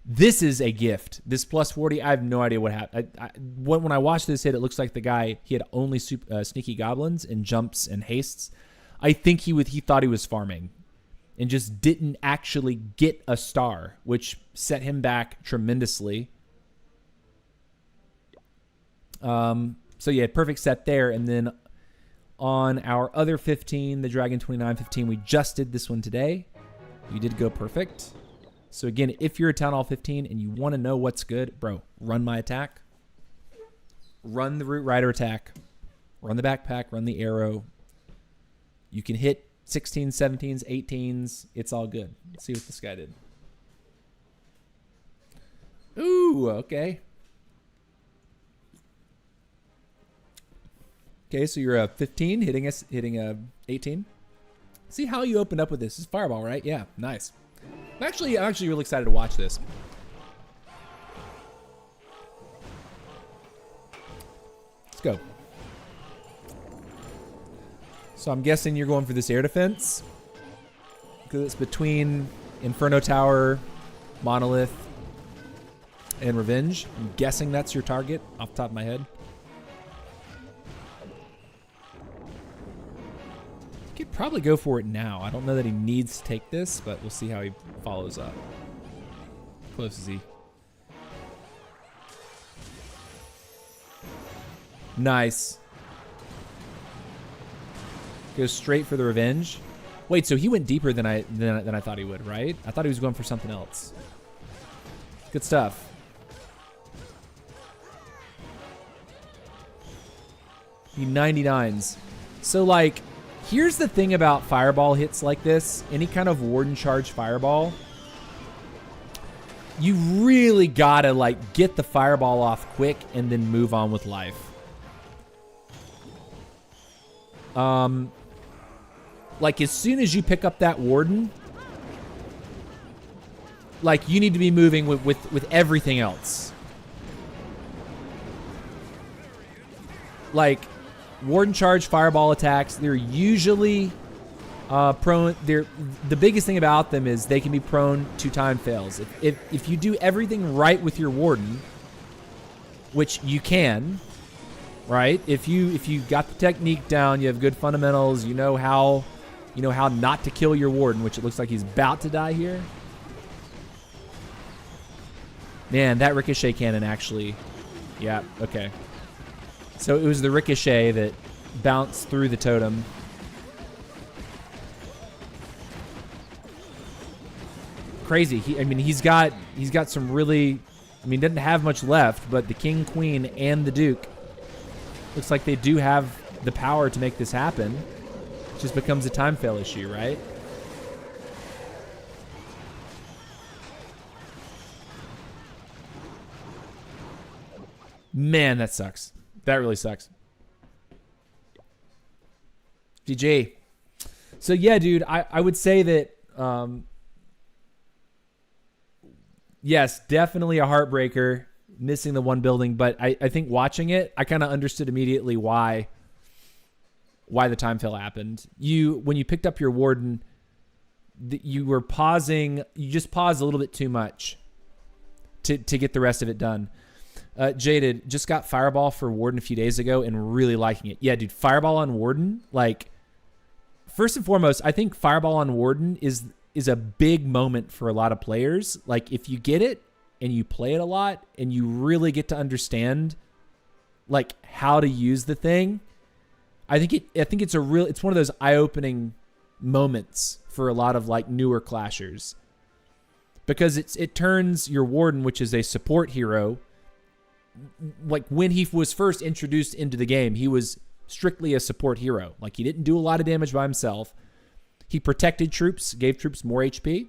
This is a gift. This plus 40, I have no idea what happened. When I watched this hit, it looks like the guy, he had only sneaky goblins and jumps and hastes. I think he thought he was farming and just didn't actually get a star, which set him back tremendously. So yeah, perfect set there. And then on our other 15, the Dragon 29 15, we just did this one today. We did go perfect. So again, if you're a Town Hall 15 and you want to know what's good, bro, run my attack. Run the Root Rider attack. Run the backpack. Run the arrow. You can hit 16s, 17s, 18s. It's all good. Let's see what this guy did. Ooh, okay. Okay, so you're a 15 hitting a 18. See how you opened up with this. This is Fireball, right? Yeah, nice. I'm actually really excited to watch this. Let's go. So I'm guessing you're going for this air defense because it's between Inferno Tower, Monolith, and Revenge. I'm guessing that's your target off the top of my head. He could probably go for it now. I don't know that he needs to take this, but we'll see how he follows up. How close is he? Nice. Goes straight for the Revenge. Wait, so he went deeper than I thought he would, right? I thought he was going for something else. Good stuff. He 99s. So like, here's the thing about Fireball hits like this. Any kind of Warden Charge Fireball, you really gotta like get the Fireball off quick and then move on with life. Like as soon as you pick up that Warden, like you need to be moving with everything else. Like Warden Charge Fireball attacks, they're usually prone. The biggest thing about them is they can be prone to time fails. If you do everything right with your Warden, which you can, right? If you got the technique down, you have good fundamentals, you know how not to kill your Warden, which it looks like he's about to die here. Man, that Ricochet cannon actually, yeah, okay. So it was the Ricochet that bounced through the totem. Crazy. He's got some really, doesn't have much left, but the King, Queen, and the Duke looks like they do have the power to make this happen. It just becomes a time fail issue, right? Man, that sucks. That really sucks. GG. So yeah, dude, I would say that Yes, definitely a heartbreaker, missing the one building. But I think watching it, I kind of understood immediately why the time fill happened. When you picked up your warden, you were pausing. You just paused a little bit too much to get the rest of it done. Jaded just got Fireball for Warden a few days ago and really liking it. Yeah, dude, Fireball on Warden, like, first and foremost, I think Fireball on Warden is a big moment for a lot of players. Like, if you get it and you play it a lot and you really get to understand, like, how to use the thing, I think it's one of those eye-opening moments for a lot of, like, newer clashers, because it turns your Warden, which is a support hero, like, when he was first introduced into the game, he was strictly a support hero. Like, he didn't do a lot of damage by himself. He protected troops, gave troops more HP,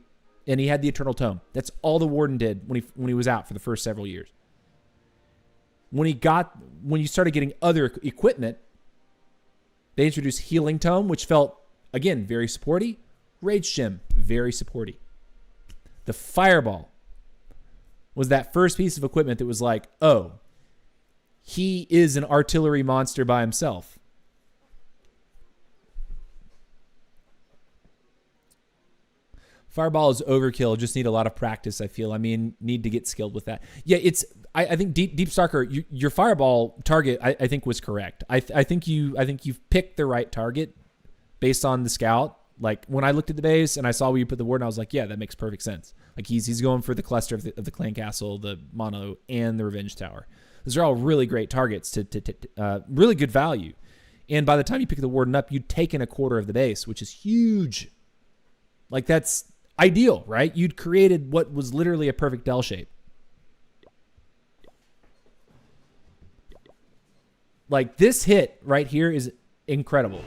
and he had the Eternal Tome. That's all the Warden did when he was out for the first several years. When you started getting other equipment, they introduced Healing Tome, which felt, again, very supporty. Rage Gem, very supporty. The Fireball was that first piece of equipment that was like, oh, he is an artillery monster by himself. Fireball is overkill. Just need a lot of practice, I feel. I mean, need to get skilled with that. Yeah, I think Deep Stalker, your Fireball target, I think, was correct. I think you've picked the right target based on the scout. Like, when I looked at the base and I saw where you put the warden, I was like, yeah, that makes perfect sense. Like, he's going for the cluster of the clan castle, the mono, and the revenge tower. Those are all really great targets to really good value. And by the time you pick the warden up, you'd taken a quarter of the base, which is huge. Like, that's ideal, right? You'd created what was literally a perfect L shape. Like, this hit right here is incredible.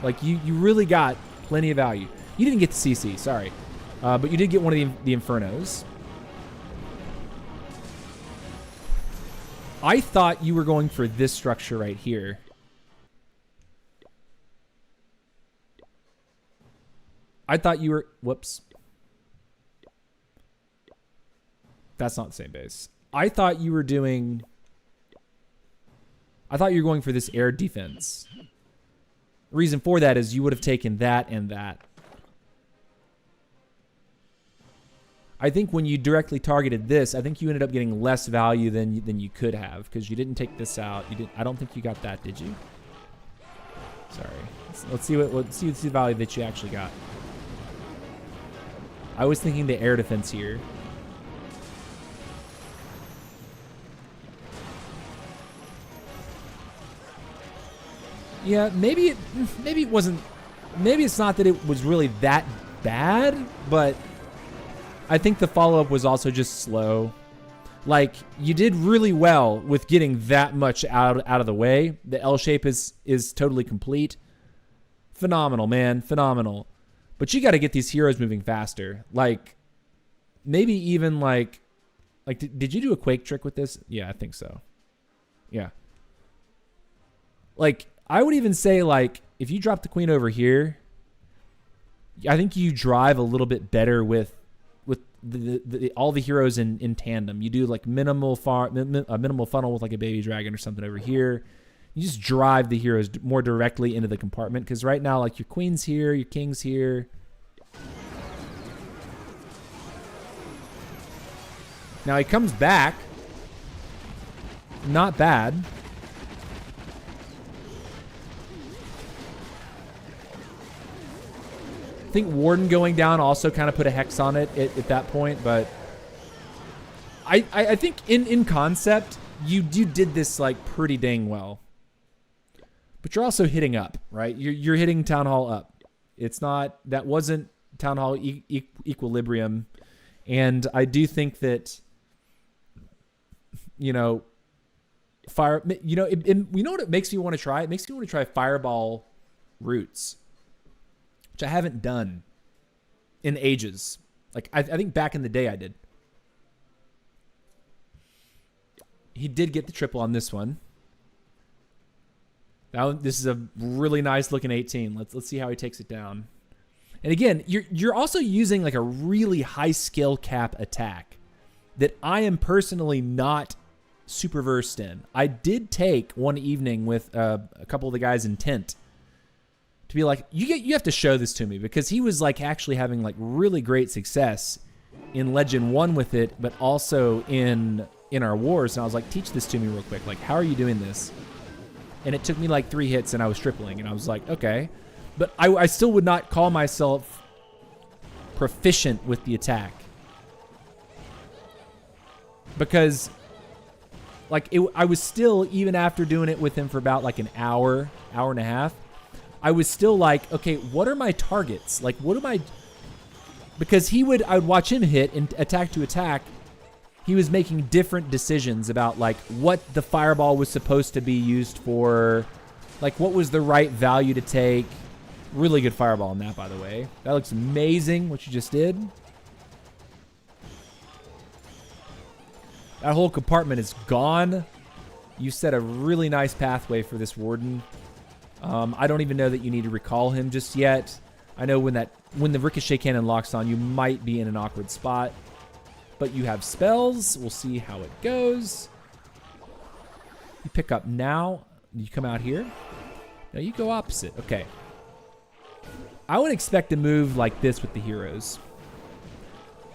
Like, you really got plenty of value. You didn't get the CC, sorry. But you did get one of the Infernos. I thought you were going for this structure right here. I thought you were... Whoops. That's not the same base. I thought you were doing... I thought you were going for this air defense. Reason for that is you would have taken that and that. I think when you directly targeted this, I think you ended up getting less value than you could have, because you didn't take this out. You didn't. I don't think you got that, did you? Sorry. Let's see the value that you actually got. I was thinking the air defense here. Yeah, maybe it wasn't. Maybe it's not that it was really that bad, but I think the follow-up was also just slow. Like, you did really well with getting that much out of the way. The L shape is totally complete. Phenomenal, man. Phenomenal. But you got to get these heroes moving faster. Like, maybe even like did you do a Quake trick with this? Yeah, I think so. Yeah. Like, I would even say, like, if you drop the queen over here, I think you drive a little bit better with all the heroes in tandem. You do like minimal funnel with like a baby dragon or something over here. You just drive the heroes more directly into the compartment, because right now, like, your queen's here, your king's here. Now he comes back. Not bad. I think Warden going down also kind of put a hex on it at that point, but I think in concept, you did this, like, pretty dang well. But you're also hitting up, right? You're hitting Town Hall up. It's not, that wasn't Town Hall equilibrium. And I do think that, you know, you know what it makes me want to try? It makes me want to try Fireball Roots, which I haven't done in ages. Like, I think back in the day I did. He did get the triple on this one. Now, this is a really nice looking 18. Let's see how he takes it down. And again, you're also using like a really high skill cap attack. that I am personally not super versed in. I did take one evening with a couple of the guys in Tent to be like, you have to show this to me, because he was like actually having like really great success in Legend 1 with it, but also in our wars. And I was like, teach this to me real quick. Like, how are you doing this? And it took me like 3 hits and I was tripling, and I was like, okay. But I still would not call myself proficient with the attack, because like I was still, even after doing it with him for about like an hour and a half, I was still like, okay, what are my targets? Like, what am I? Because I would watch him hit and attack to attack. He was making different decisions about like what the fireball was supposed to be used for, like what was the right value to take. Really good fireball on that, by the way. That looks amazing, what you just did. That whole compartment is gone. You set a really nice pathway for this Warden. I don't even know that you need to recall him just yet. I know when the Ricochet Cannon locks on, you might be in an awkward spot. But you have spells. We'll see how it goes. You pick up now. You come out here. Now you go opposite. Okay. I would expect to move like this with the heroes.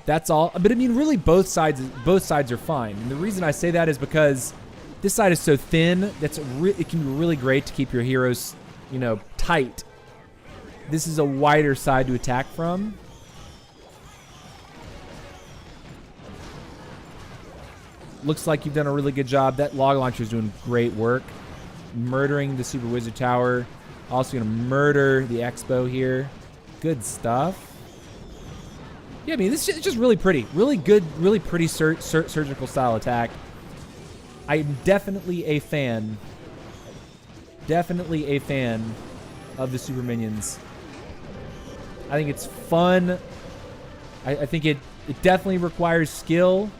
That's all. But I mean, really, both sides are fine. And the reason I say that is because this side is so thin. It can be really great to keep your heroes, you know, tight. This is a wider side to attack from. Looks like you've done a really good job. That log launcher is doing great work. Murdering the Super Wizard Tower. Also going to murder the Expo here. Good stuff. Yeah, I mean, this is just really pretty. Really good, really pretty surgical style attack. I'm definitely a fan. Definitely a fan of the Super Minions. I think it's fun. I think it definitely requires skill.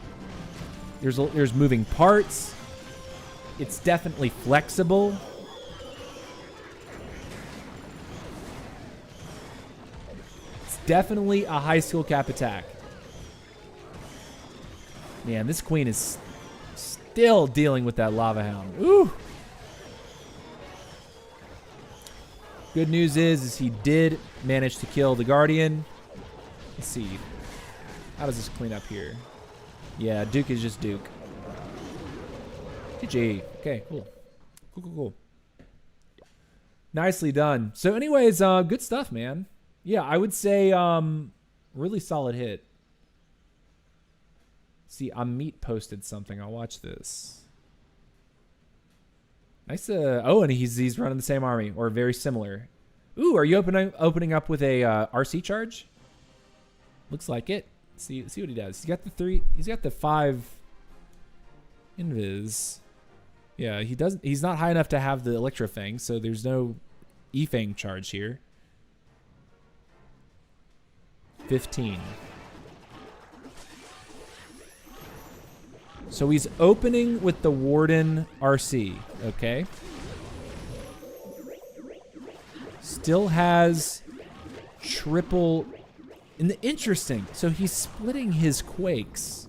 There's moving parts. It's definitely flexible. It's definitely a high skill cap attack. Man, this queen is still dealing with that lava hound. Ooh. Good news is he did manage to kill the Guardian. Let's see. How does this clean up here? Yeah, Duke is just Duke. GG. Okay, cool. Cool. Nicely done. So anyways, good stuff, man. Yeah, I would say really solid hit. See, Amit posted something. I'll watch this. Nice. Oh, and he's running the same army, or very similar. Ooh, are you opening up with a RC charge? Looks like it. See what he does. He's got the 3. He's got the 5 invis. Yeah, he doesn't. He's not high enough to have the Electro Fang, so there's no E-Fang charge here. 15. So he's opening with the Warden RC. Okay. Still has triple. And interesting. So he's splitting his Quakes.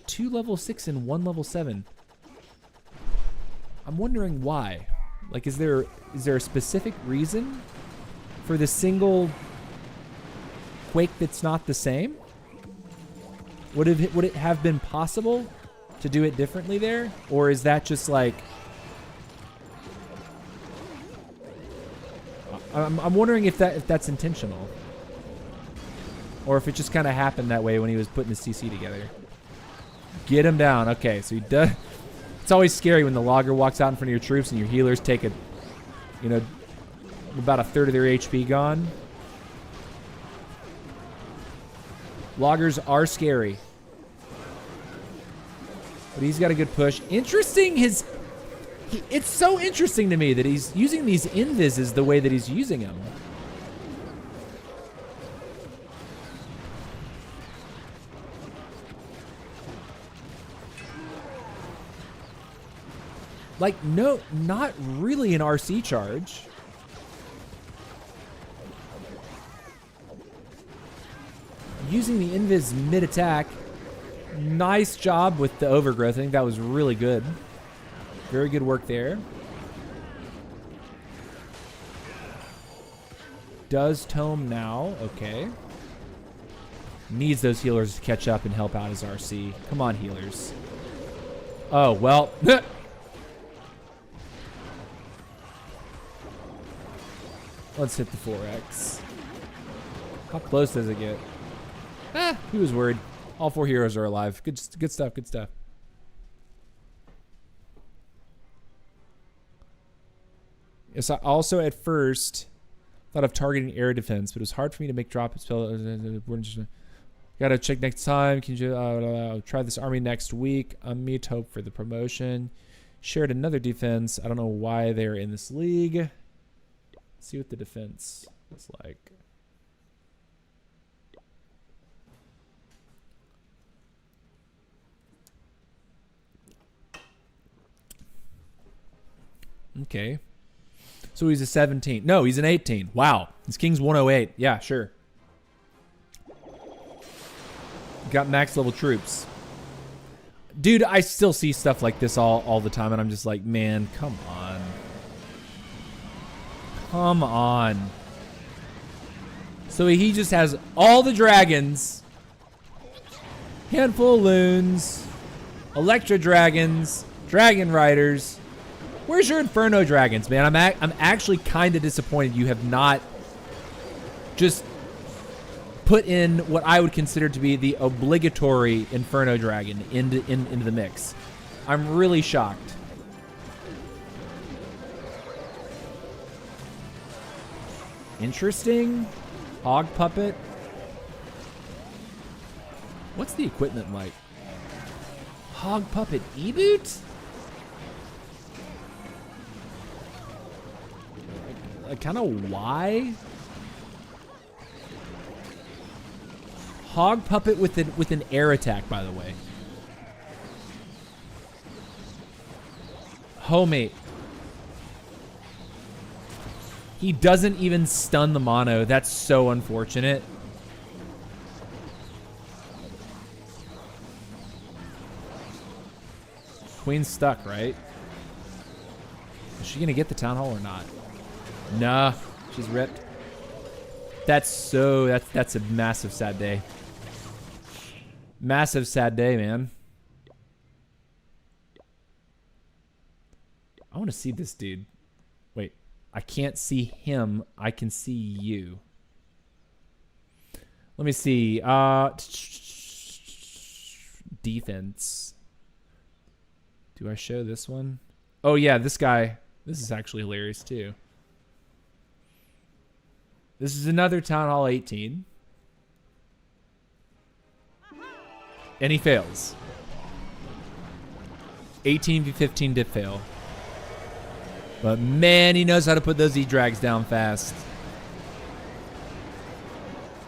2 level 6 and 1 level 7. I'm wondering why. Like, is there a specific reason for the single Quake that's not the same? Would it have been possible to do it differently there, or is that just like? I'm wondering if that's intentional, or if it just kind of happened that way when he was putting his CC together. Get him down. Okay, so he does. It's always scary when the logger walks out in front of your troops and your healers take about a third of their HP gone. Loggers are scary. But he's got a good push. Interesting, it's so interesting to me that he's using these invises the way that he's using them. Like, no, not really an RC charge. Using the invis mid-attack. Nice job with the overgrowth. I think that was really good. Very good work there. Does tome now. Okay. Needs those healers to catch up and help out his RC. Come on, healers. Oh, well. Let's hit the 4X. How close does it get? He was worried. All 4 heroes are alive. Good stuff, good stuff. Yes, I also at first thought of targeting air defense, but it was hard for me to make drop spell. Gotta check next time. Can you try this army next week? Meet hope for the promotion. Shared another defense. I don't know why they're in this league. Let's see what the defense is like. Okay. So he's a 17. No, he's an 18. Wow. His king's 108. Yeah, sure. Got max level troops. Dude, I still see stuff like this all the time, and I'm just like, man, come on. Come on. So he just has all the dragons, handful of loons, Electra dragons, dragon riders. Where's your Inferno dragons, man? I'm actually kind of disappointed you have not just put in what I would consider to be the obligatory Inferno dragon into the mix. I'm really shocked. Interesting. Hog puppet. What's the equipment like? Hog puppet E-boot? Kind of why? Hog puppet with an air attack, by the way. Homemate. He doesn't even stun the mono. That's so unfortunate. Queen's stuck, right? Is she gonna get the town hall or not? Nah, she's ripped. That's a massive sad day. Massive sad day, man. I want to see this dude. Wait, I can't see him. I can see you. Let me see. Defense. Do I show this one? Oh yeah, this guy. This is actually hilarious too. This is another Town Hall 18. And he fails. 18v15 did fail. But man, he knows how to put those E-Drags down fast.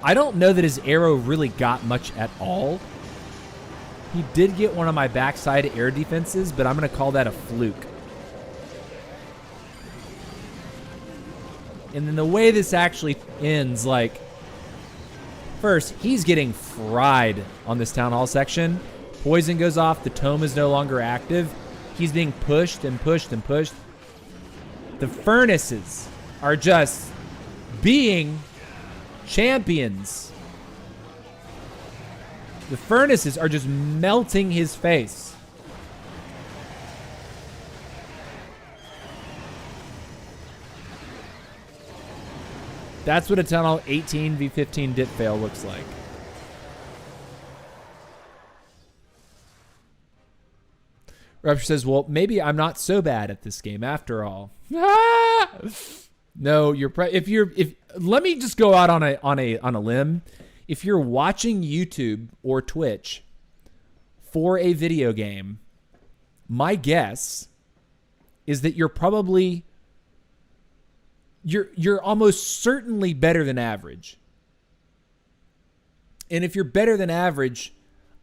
I don't know that his arrow really got much at all. He did get one of my backside air defenses, but I'm going to call that a fluke. And then the way this actually ends, like, first, he's getting fried on this Town Hall section. Poison goes off. The tome is no longer active. He's being pushed and pushed and pushed. The furnaces are just being champions. The furnaces are just melting his face. That's what a Town Hall 18v15 dip fail looks like. Rupture says, well, maybe I'm not so bad at this game after all. No, let me just go out on a limb. If you're watching YouTube or Twitch for a video game, my guess is that you're probably you're almost certainly better than average. And if you're better than average,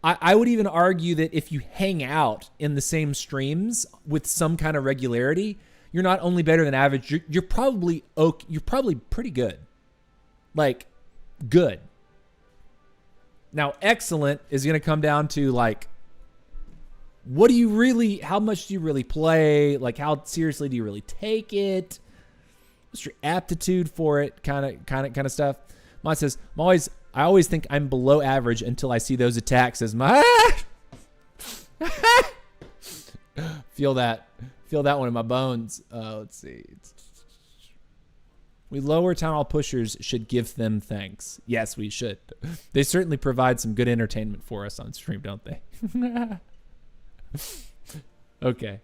I would even argue that if you hang out in the same streams with some kind of regularity, you're not only better than average, you're probably okay, you're probably pretty good. Like, good. Now, excellent is going to come down to like, how much do you really play? Like, how seriously do you really take it? What's your aptitude for it? Kind of stuff. Mine says, I always think I'm below average until I see those attacks as my feel that one in my bones. Let's see. We lower town hall pushers should give them thanks. Yes, we should. They certainly provide some good entertainment for us on stream, don't they? Okay.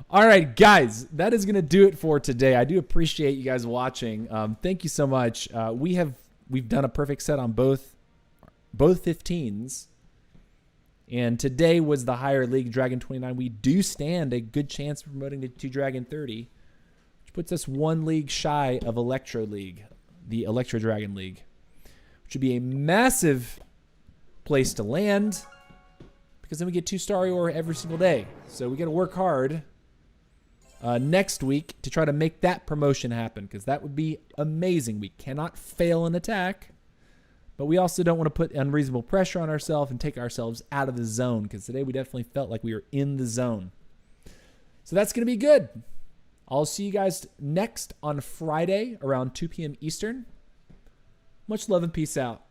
All right, guys, that is going to do it for today. I do appreciate you guys watching. Thank you so much. We've done a perfect set on both 15s. And today was the higher league, Dragon 29. We do stand a good chance of promoting to Dragon 30, which puts us one league shy of Electro League, the Electro Dragon League, which would be a massive place to land, because then we get 2-star ore every single day. So we got to work hard next week to try to make that promotion happen, because that would be amazing. We cannot fail an attack, but we also don't want to put unreasonable pressure on ourselves and take ourselves out of the zone, because today we definitely felt like we were in the zone. So that's going to be good. I'll see you guys next on Friday around 2 p.m. Eastern. Much love and peace out.